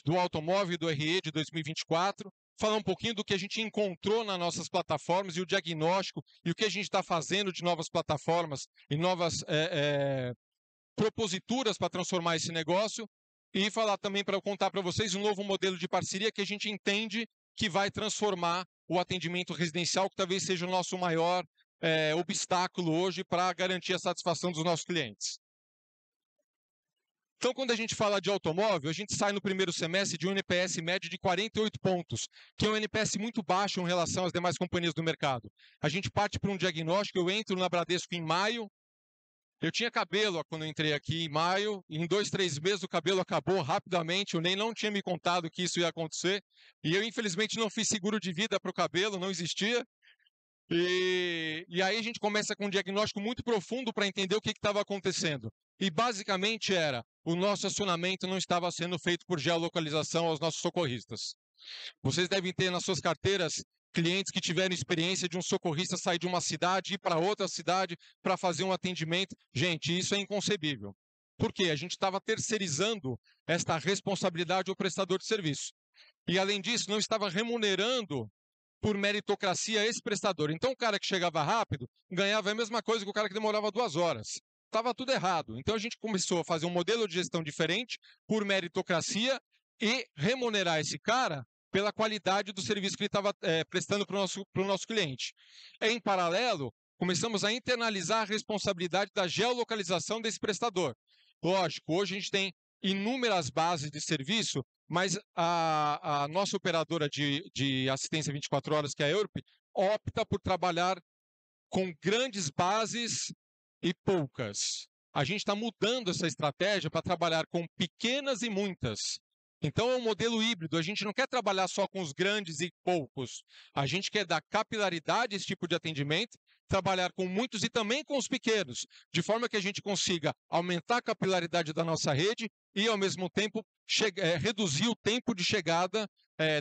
do automóvel e do RE de 2024, falar um pouquinho do que a gente encontrou nas nossas plataformas e o diagnóstico e o que a gente está fazendo de novas plataformas e novas proposituras para transformar esse negócio, e falar também para contar para vocês um novo modelo de parceria que a gente entende que vai transformar o atendimento residencial, que talvez seja o nosso maior obstáculo hoje para garantir a satisfação dos nossos clientes. Então, quando a gente fala de automóvel, a gente sai no primeiro semestre de um NPS médio de 48 pontos, que é um NPS muito baixo em relação às demais companhias do mercado. A gente parte para um diagnóstico, eu entro na Bradesco em maio, eu tinha cabelo quando eu entrei aqui em maio, e em 2, 3 meses o cabelo acabou rapidamente, o Ney não tinha me contado que isso ia acontecer, e eu infelizmente não fiz seguro de vida para o cabelo, não existia. E aí a gente começa com um diagnóstico muito profundo para entender o que estava acontecendo. E basicamente era, o nosso acionamento não estava sendo feito por geolocalização aos nossos socorristas. Vocês devem ter nas suas carteiras clientes que tiveram experiência de um socorrista sair de uma cidade e ir para outra cidade para fazer um atendimento. Gente, isso é inconcebível. Por quê? A gente estava terceirizando esta responsabilidade ao prestador de serviço. E, além disso, não estava remunerando por meritocracia esse prestador. Então, o cara que chegava rápido ganhava a mesma coisa que o cara que demorava 2 horas. Estava tudo errado. Então, a gente começou a fazer um modelo de gestão diferente por meritocracia e remunerar esse cara pela qualidade do serviço que ele estava prestando para o nosso cliente. Em paralelo, começamos a internalizar a responsabilidade da geolocalização desse prestador. Lógico, hoje a gente tem inúmeras bases de serviço, mas a nossa operadora de assistência 24 horas, que é a EURP, opta por trabalhar com grandes bases e poucas. A gente está mudando essa estratégia para trabalhar com pequenas e muitas. Então é um modelo híbrido, a gente não quer trabalhar só com os grandes e poucos, a gente quer dar capilaridade a esse tipo de atendimento, trabalhar com muitos e também com os pequenos, de forma que a gente consiga aumentar a capilaridade da nossa rede e, ao mesmo tempo, reduzir o tempo de chegada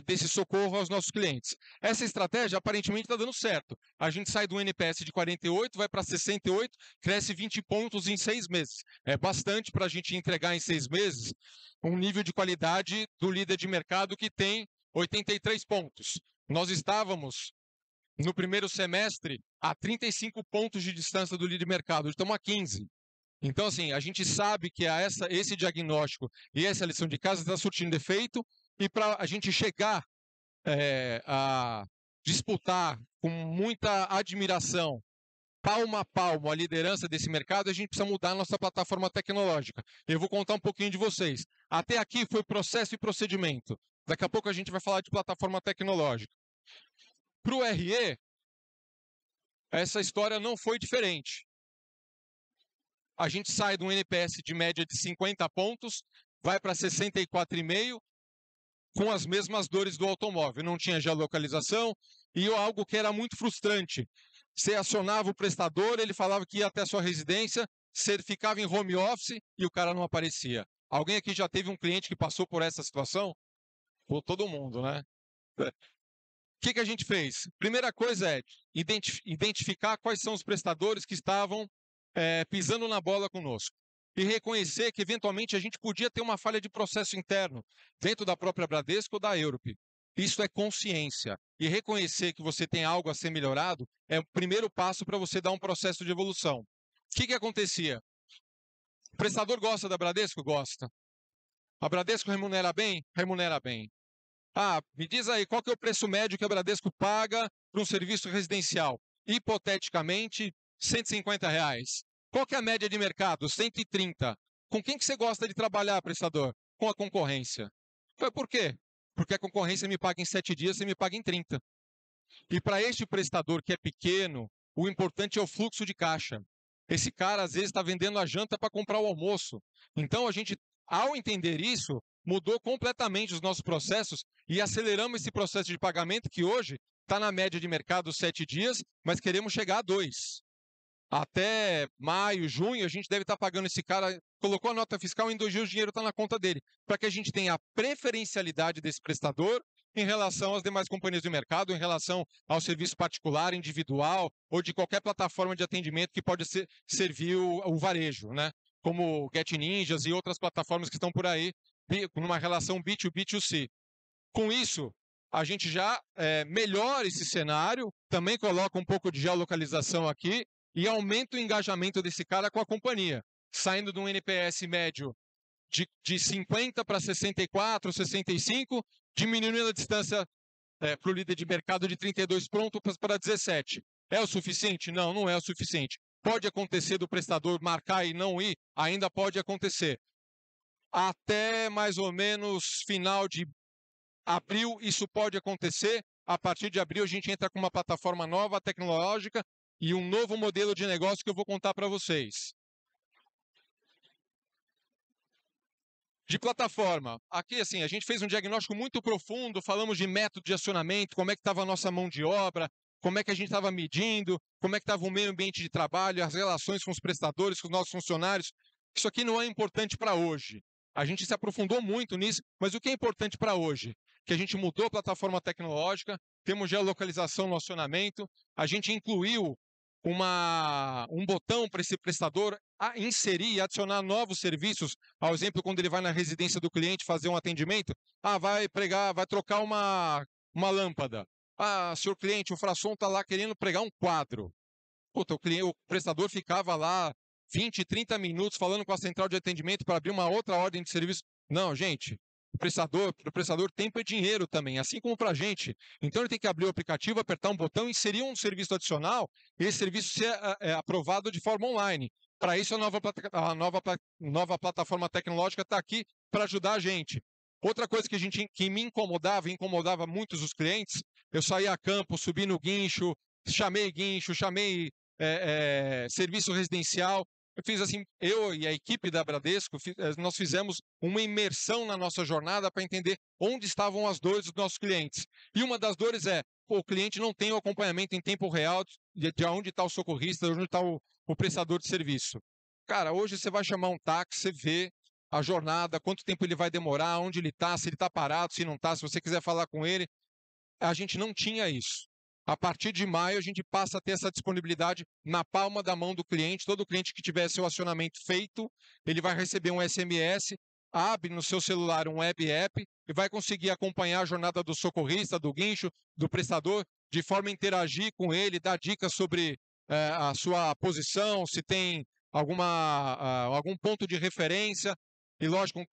desse socorro aos nossos clientes. Essa estratégia aparentemente está dando certo. A gente sai do NPS de 48, vai para 68, cresce 20 pontos em 6 meses. É bastante para a gente entregar em 6 meses um nível de qualidade do líder de mercado que tem 83 pontos. Nós estávamos, no primeiro semestre, a 35 pontos de distância do líder de mercado. Hoje estamos a 15. Então, assim, a gente sabe que esse diagnóstico e essa lição de casa está surtindo efeito, e para a gente chegar a disputar com muita admiração, palmo a palmo, a liderança desse mercado, a gente precisa mudar a nossa plataforma tecnológica. Eu vou contar um pouquinho de vocês. Até aqui foi processo e procedimento. Daqui a pouco a gente vai falar de plataforma tecnológica. Para o RE, essa história não foi diferente. A gente sai de um NPS de média de 50 pontos, vai para 64,5, com as mesmas dores do automóvel. Não tinha geolocalização e algo que era muito frustrante. Você acionava o prestador, ele falava que ia até a sua residência, você ficava em home office e o cara não aparecia. Alguém aqui já teve um cliente que passou por essa situação? Pô, todo mundo, né? O que a gente fez? Primeira coisa é identificar quais são os prestadores que estavam pisando na bola conosco. E reconhecer que, eventualmente, a gente podia ter uma falha de processo interno dentro da própria Bradesco ou da EURP. Isso é consciência. E reconhecer que você tem algo a ser melhorado é o primeiro passo para você dar um processo de evolução. O que acontecia? O prestador gosta da Bradesco? Gosta. A Bradesco remunera bem? Remunera bem. Ah, me diz aí, qual que é o preço médio que a Bradesco paga para um serviço residencial? Hipoteticamente, R$150. Qual que é a média de mercado? 130. Com quem que você gosta de trabalhar, prestador? Com a concorrência. Por quê? Porque a concorrência me paga em 7 dias, você me paga em 30. E para este prestador que é pequeno, o importante é o fluxo de caixa. Esse cara, às vezes, está vendendo a janta para comprar o almoço. Então, a gente, ao entender isso, mudou completamente os nossos processos e aceleramos esse processo de pagamento que hoje está na média de mercado 7 dias, mas queremos chegar a 2. Até maio, junho, a gente deve estar pagando esse cara, colocou a nota fiscal, em 2 dias o dinheiro está na conta dele, para que a gente tenha a preferencialidade desse prestador em relação às demais companhias do mercado, em relação ao serviço particular, individual, ou de qualquer plataforma de atendimento que pode servir o varejo, né? Como Get Ninjas e outras plataformas que estão por aí, numa relação B2B2C. Com isso, a gente já melhora esse cenário, também coloca um pouco de geolocalização aqui e aumenta o engajamento desse cara com a companhia, saindo de um NPS médio de 50 para 64, 65, diminuindo a distância para o líder de mercado de 32 pronto para 17. É o suficiente? Não, não é o suficiente. Pode acontecer do prestador marcar e não ir? Ainda pode acontecer. Até mais ou menos final de abril, isso pode acontecer. A partir de abril, a gente entra com uma plataforma nova, tecnológica, e um novo modelo de negócio que eu vou contar para vocês. De plataforma, aqui assim, a gente fez um diagnóstico muito profundo, falamos de método de acionamento, como é que estava a nossa mão de obra, como é que a gente estava medindo, como é que estava o meio ambiente de trabalho, as relações com os prestadores, com os nossos funcionários. Isso aqui não é importante para hoje. A gente se aprofundou muito nisso, mas o que é importante para hoje? Que a gente mudou a plataforma tecnológica, temos geolocalização no acionamento, a gente incluiu um botão para esse prestador inserir e adicionar novos serviços. Ao exemplo, quando ele vai na residência do cliente fazer um atendimento, vai trocar uma lâmpada. Senhor cliente, o Frasson está lá querendo pregar um quadro. Puta, o prestador ficava lá 20, 30 minutos falando com a central de atendimento para abrir uma outra ordem de serviço. Não, gente. O prestador, tempo é dinheiro também, assim como para a gente. Então ele tem que abrir o aplicativo, apertar um botão, inserir um serviço adicional e esse serviço ser aprovado de forma online. Para isso, a nova plataforma tecnológica está aqui para ajudar a gente. Outra coisa que me incomodava muitos os clientes, eu saía a campo, subi no guincho, chamei serviço residencial. Eu fiz assim, eu e a equipe da Bradesco, nós fizemos uma imersão na nossa jornada para entender onde estavam as dores dos nossos clientes. E uma das dores é, o cliente não tem o acompanhamento em tempo real de onde está o socorrista, de onde está o prestador de serviço. Cara, hoje você vai chamar um táxi, você vê a jornada, quanto tempo ele vai demorar, onde ele está, se ele está parado, se não está, se você quiser falar com ele. A gente não tinha isso. A partir de maio, a gente passa a ter essa disponibilidade na palma da mão do cliente. Todo cliente que tiver seu acionamento feito, ele vai receber um SMS, abre no seu celular um web app e vai conseguir acompanhar a jornada do socorrista, do guincho, do prestador, de forma a interagir com ele, dar dicas sobre a sua posição, se tem algum ponto de referência. E, lógico,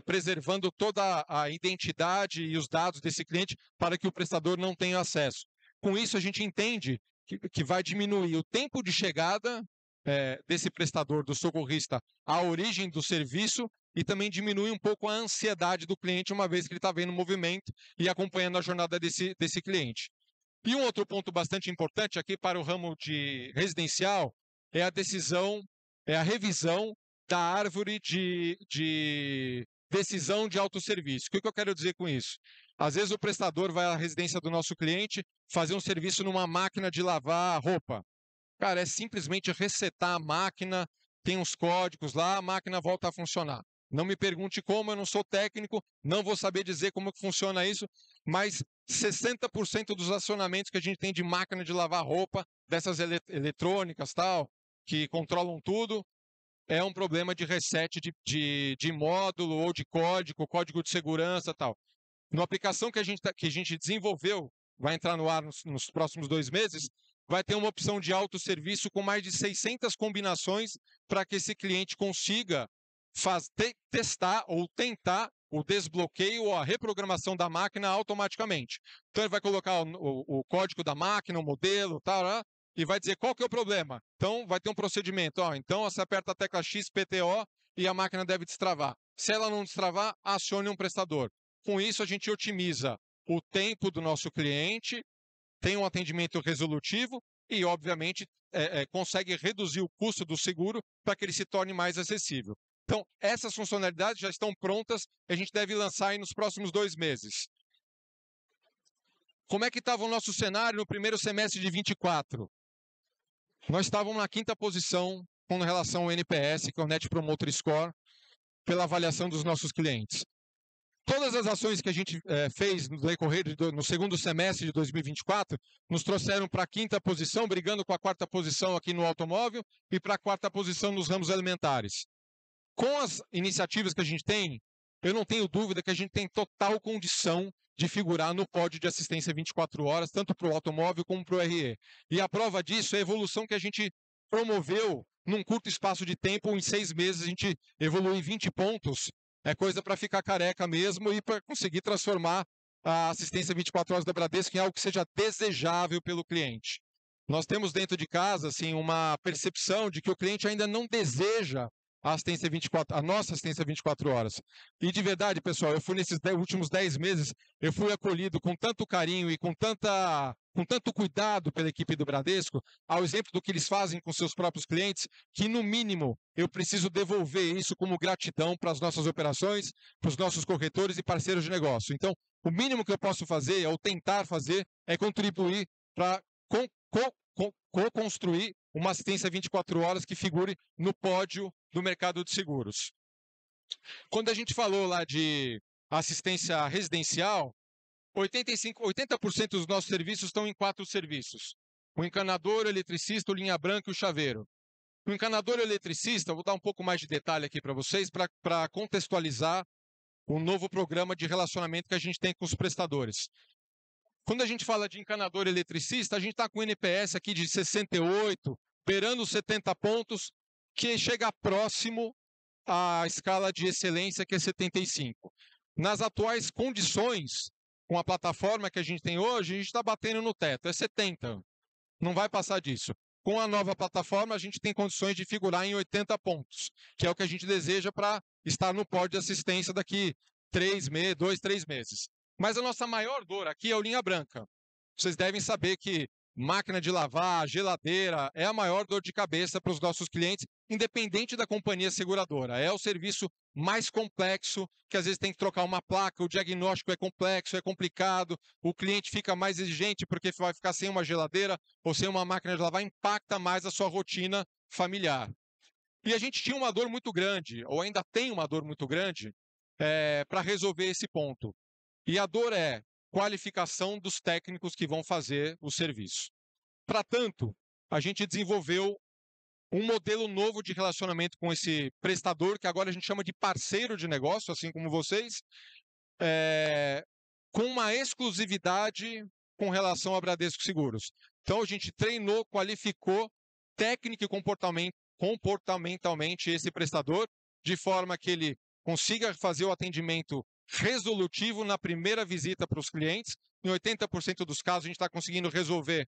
preservando toda a identidade e os dados desse cliente para que o prestador não tenha acesso. Com isso, a gente entende que vai diminuir o tempo de chegada desse prestador, do socorrista, à origem do serviço e também diminui um pouco a ansiedade do cliente, uma vez que ele está vendo o movimento e acompanhando a jornada desse cliente. E um outro ponto bastante importante aqui para o ramo de residencial é a revisão da árvore de decisão de autosserviço. O que eu quero dizer com isso? Às vezes o prestador vai à residência do nosso cliente fazer um serviço numa máquina de lavar roupa. Cara, é simplesmente resetar a máquina, tem uns códigos lá, a máquina volta a funcionar. Não me pergunte como, eu não sou técnico, não vou saber dizer como que funciona isso, mas 60% dos acionamentos que a gente tem de máquina de lavar roupa, dessas eletrônicas tal, que controlam tudo, é um problema de reset de módulo ou de código de segurança tal. Na aplicação que a gente desenvolveu, vai entrar no ar nos próximos 2 meses, vai ter uma opção de autosserviço com mais de 600 combinações para que esse cliente consiga testar ou tentar o desbloqueio ou a reprogramação da máquina automaticamente. Então ele vai colocar o código da máquina, o modelo, tal, e vai dizer qual que é o problema. Então vai ter um procedimento. Então você aperta a tecla X, PTO, e a máquina deve destravar. Se ela não destravar, acione um prestador. Com isso, a gente otimiza o tempo do nosso cliente, tem um atendimento resolutivo e, obviamente, consegue reduzir o custo do seguro para que ele se torne mais acessível. Então, essas funcionalidades já estão prontas e a gente deve lançar aí nos próximos 2 meses. Como é que estava o nosso cenário no primeiro semestre de 24? Nós estávamos na 5ª posição com relação ao NPS, que é o Net Promoter Score, pela avaliação dos nossos clientes. Todas as ações que a gente fez no decorrer no segundo semestre de 2024 nos trouxeram para a 5ª posição, brigando com a 4ª posição aqui no automóvel e para a 4ª posição nos ramos alimentares. Com as iniciativas que a gente tem, eu não tenho dúvida que a gente tem total condição de figurar no pódio de assistência 24 horas, tanto para o automóvel como para o RE. E a prova disso é a evolução que a gente promoveu num curto espaço de tempo. Em 6 meses a gente evoluiu 20 pontos. É coisa para ficar careca mesmo e para conseguir transformar a assistência 24 horas da Bradesco em algo que seja desejável pelo cliente. Nós temos dentro de casa assim, uma percepção de que o cliente ainda não deseja a nossa assistência 24 horas. E de verdade, pessoal, eu fui nesses últimos 10 meses, eu fui acolhido com tanto carinho e com tanto cuidado pela equipe do Bradesco, ao exemplo do que eles fazem com seus próprios clientes, que no mínimo eu preciso devolver isso como gratidão para as nossas operações, para os nossos corretores e parceiros de negócio. Então, o mínimo que eu posso fazer, ou tentar fazer, é contribuir para co-construir uma assistência 24 horas que figure no pódio do mercado de seguros. Quando a gente falou lá de assistência residencial, 80% dos nossos serviços estão em 4 serviços. O encanador, o eletricista, o linha branca e o chaveiro. O encanador e o eletricista, eu vou dar um pouco mais de detalhe aqui para vocês, para contextualizar o novo programa de relacionamento que a gente tem com os prestadores. Quando a gente fala de encanador eletricista, a gente está com o NPS aqui de 68, beirando os 70 pontos, que chega próximo à escala de excelência, que é 75. Nas atuais condições, com a plataforma que a gente tem hoje, a gente está batendo no teto, é 70. Não vai passar disso. Com a nova plataforma, a gente tem condições de figurar em 80 pontos, que é o que a gente deseja para estar no pódio de assistência daqui 2, 3 meses. Mas a nossa maior dor aqui é o linha branca. Vocês devem saber que máquina de lavar, geladeira, é a maior dor de cabeça para os nossos clientes, independente da companhia seguradora. É o serviço mais complexo, que às vezes tem que trocar uma placa, o diagnóstico é complexo, é complicado, o cliente fica mais exigente porque vai ficar sem uma geladeira ou sem uma máquina de lavar, impacta mais a sua rotina familiar. E a gente tinha uma dor muito grande, ou ainda tem uma dor muito grande, para resolver esse ponto. E a dor é qualificação dos técnicos que vão fazer o serviço. Para tanto, a gente desenvolveu um modelo novo de relacionamento com esse prestador, que agora a gente chama de parceiro de negócio, assim como vocês, com uma exclusividade com relação a Bradesco Seguros. Então, a gente treinou, qualificou técnica e comportamentalmente esse prestador, de forma que ele consiga fazer o atendimento resolutivo na primeira visita para os clientes. Em 80% dos casos, a gente está conseguindo resolver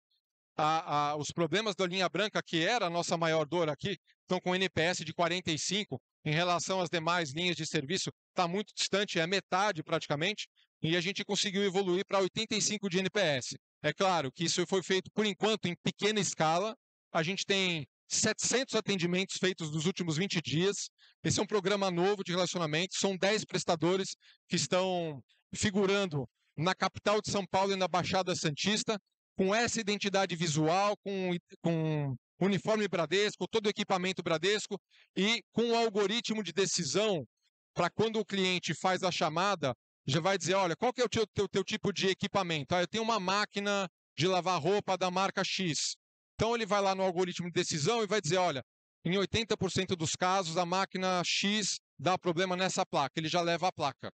os problemas da linha branca, que era a nossa maior dor aqui. Então, com NPS de 45, em relação às demais linhas de serviço, está muito distante, é metade praticamente, e a gente conseguiu evoluir para 85 de NPS. É claro que isso foi feito, por enquanto, em pequena escala. A gente tem 700 atendimentos feitos nos últimos 20 dias. Esse é um programa novo de relacionamento. São 10 prestadores que estão figurando na capital de São Paulo e na Baixada Santista, com essa identidade visual, com uniforme Bradesco, todo o equipamento Bradesco e com o algoritmo de decisão para quando o cliente faz a chamada, já vai dizer, olha, qual que é o teu tipo de equipamento? Eu tenho uma máquina de lavar roupa da marca X. Então ele vai lá no algoritmo de decisão e vai dizer, olha, em 80% dos casos a máquina X dá problema nessa placa, ele já leva a placa.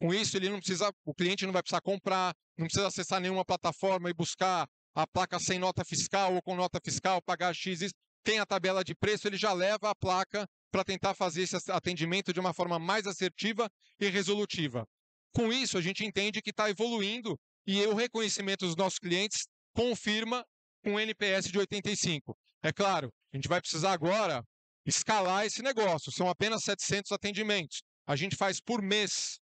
Com isso, o cliente não vai precisar comprar, não precisa acessar nenhuma plataforma e buscar a placa sem nota fiscal ou com nota fiscal, pagar X. Tem a tabela de preço, ele já leva a placa para tentar fazer esse atendimento de uma forma mais assertiva e resolutiva. Com isso, a gente entende que está evoluindo e o reconhecimento dos nossos clientes confirma um NPS de 85. É claro, a gente vai precisar agora escalar esse negócio. São apenas 700 atendimentos. A gente faz por mês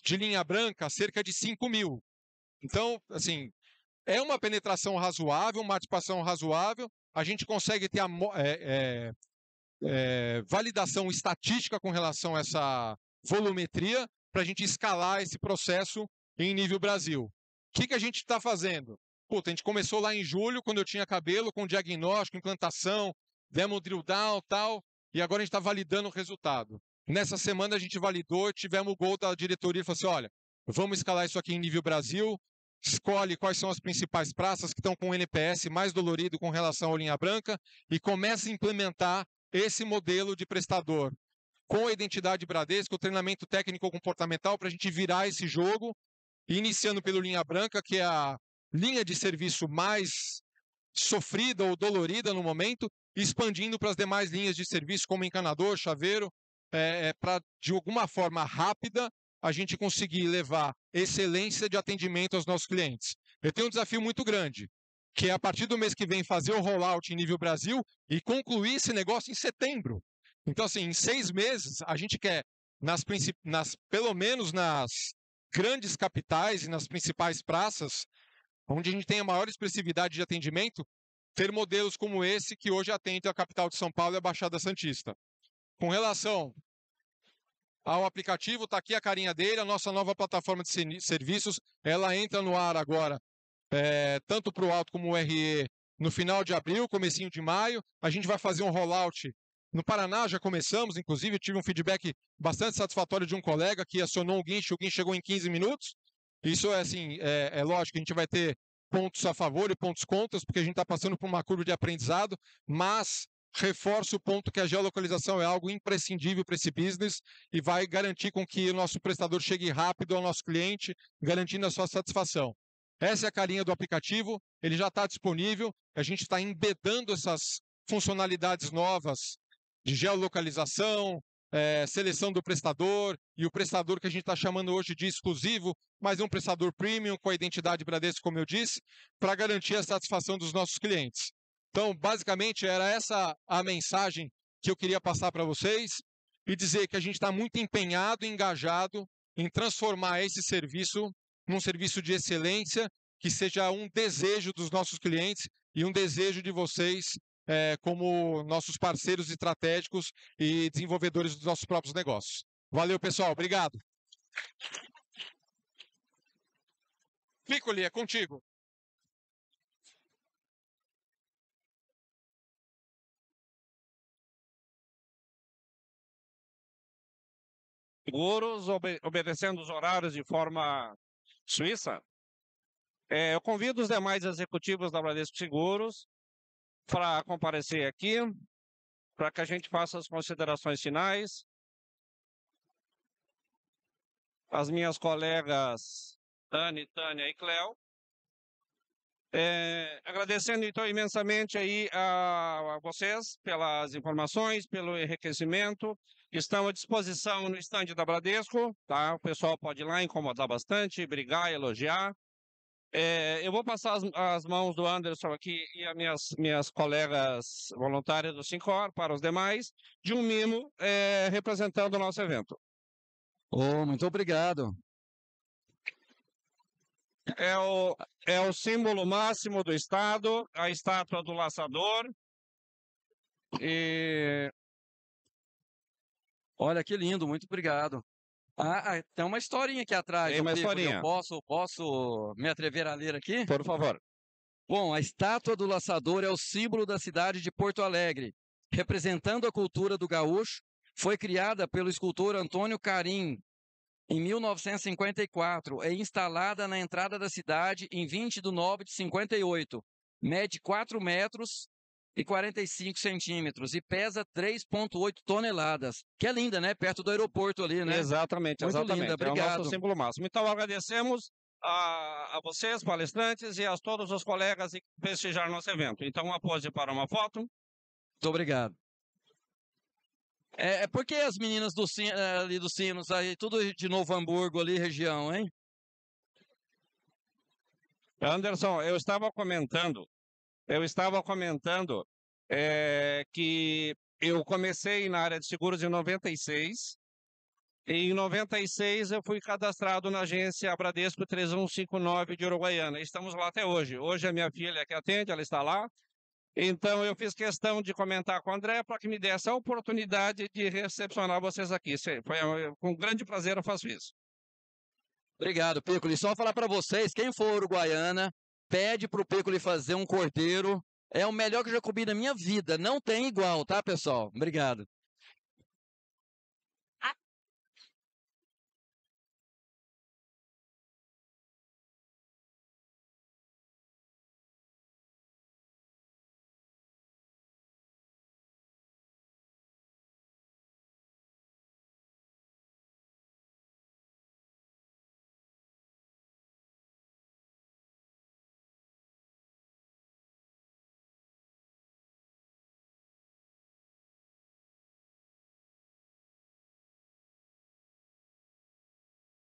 de linha branca cerca de 5 mil. Então, assim, é uma penetração razoável, uma participação razoável. A gente consegue ter a validação estatística com relação a essa volumetria para a gente escalar esse processo em nível Brasil. O que a gente está fazendo? A gente começou lá em julho, quando eu tinha cabelo, com diagnóstico, implantação, demos drill down e tal, e agora a gente está validando o resultado. Nessa semana a gente validou, tivemos o gol da diretoria e falou assim, olha, vamos escalar isso aqui em nível Brasil, escolhe quais são as principais praças que estão com o NPS mais dolorido com relação à linha branca e começa a implementar esse modelo de prestador com a identidade Bradesco, o treinamento técnico-comportamental para a gente virar esse jogo, iniciando pelo linha branca, que é a linha de serviço mais sofrida ou dolorida no momento, expandindo para as demais linhas de serviço, como encanador, chaveiro, para, de alguma forma rápida, a gente conseguir levar excelência de atendimento aos nossos clientes. Eu tenho um desafio muito grande, que é a partir do mês que vem fazer o rollout em nível Brasil e concluir esse negócio em setembro. Então, assim, em 6 meses, a gente quer, pelo menos nas grandes capitais e nas principais praças, onde a gente tem a maior expressividade de atendimento, ter modelos como esse que hoje atende a capital de São Paulo e a Baixada Santista. Com relação ao aplicativo, está aqui a carinha dele, a nossa nova plataforma de serviços, ela entra no ar agora, tanto para o Auto como o RE, no final de abril, comecinho de maio. A gente vai fazer um rollout no Paraná, já começamos, inclusive, eu tive um feedback bastante satisfatório de um colega que acionou o guincho chegou em 15 minutos. Isso é assim, é lógico que a gente vai ter pontos a favor e pontos contras, porque a gente está passando por uma curva de aprendizado, mas reforço o ponto que a geolocalização é algo imprescindível para esse business e vai garantir com que o nosso prestador chegue rápido ao nosso cliente, garantindo a sua satisfação. Essa é a carinha do aplicativo, ele já está disponível, a gente está embedando essas funcionalidades novas de geolocalização, seleção do prestador, e o prestador que a gente está chamando hoje de exclusivo, mas é um prestador premium com a identidade Bradesco, como eu disse, para garantir a satisfação dos nossos clientes. Então, basicamente, era essa a mensagem que eu queria passar para vocês e dizer que a gente está muito empenhado e engajado em transformar esse serviço num serviço de excelência, que seja um desejo dos nossos clientes e um desejo de vocês como nossos parceiros estratégicos e desenvolvedores dos nossos próprios negócios. Valeu, pessoal. Obrigado. Piccoli, é contigo.
Seguros, obedecendo os horários de forma suíça. Eu convido os demais executivos da Bradesco Seguros para comparecer aqui, para que a gente faça as considerações finais. As minhas colegas Dani, Tânia e Cléo. Agradecendo então imensamente aí a vocês pelas informações, pelo enriquecimento. Estão à disposição no estande da Bradesco, tá? O pessoal pode ir lá incomodar bastante, brigar, elogiar. Eu vou passar as mãos do Anderson aqui e as minhas colegas voluntárias do Sincor para os demais, de um mimo representando o nosso evento.
Muito obrigado.
É o símbolo máximo do Estado, a estátua do laçador.
Olha que lindo, muito obrigado. Tem uma historinha aqui atrás.
Tem uma historinha.
Eu posso me atrever a ler aqui?
Por favor.
Bom, a estátua do laçador é o símbolo da cidade de Porto Alegre, representando a cultura do gaúcho. Foi criada pelo escultor Antônio Carim em 1954. É instalada na entrada da cidade em 20 de nove de 58. Mede 4 metros e 45 centímetros e pesa 3,8 toneladas. Que é linda, né? Perto do aeroporto ali, né?
Exatamente,
Muito
exatamente.
linda,
É o
obrigado.
nosso símbolo máximo. Então, agradecemos a vocês, palestrantes, e a todos os colegas que prestigiaram nosso evento. Então, uma pose para uma foto.
Muito obrigado. Por que as meninas ali dos Sinos, aí, tudo de Novo Hamburgo ali, região, hein?
Anderson, eu estava comentando que eu comecei na área de seguros em 96. E em 96 eu fui cadastrado na agência Bradesco 3159 de Uruguaiana. Estamos lá até hoje. Hoje a minha filha que atende, ela está lá. Então eu fiz questão de comentar com o André para que me desse a oportunidade de recepcionar vocês aqui. Com grande prazer eu faço isso.
Obrigado, Piccoli. Só falar para vocês, quem for uruguaiana, pede para o Piccoli fazer um cordeiro. É o melhor que eu já comi na minha vida. Não tem igual, tá, pessoal? Obrigado.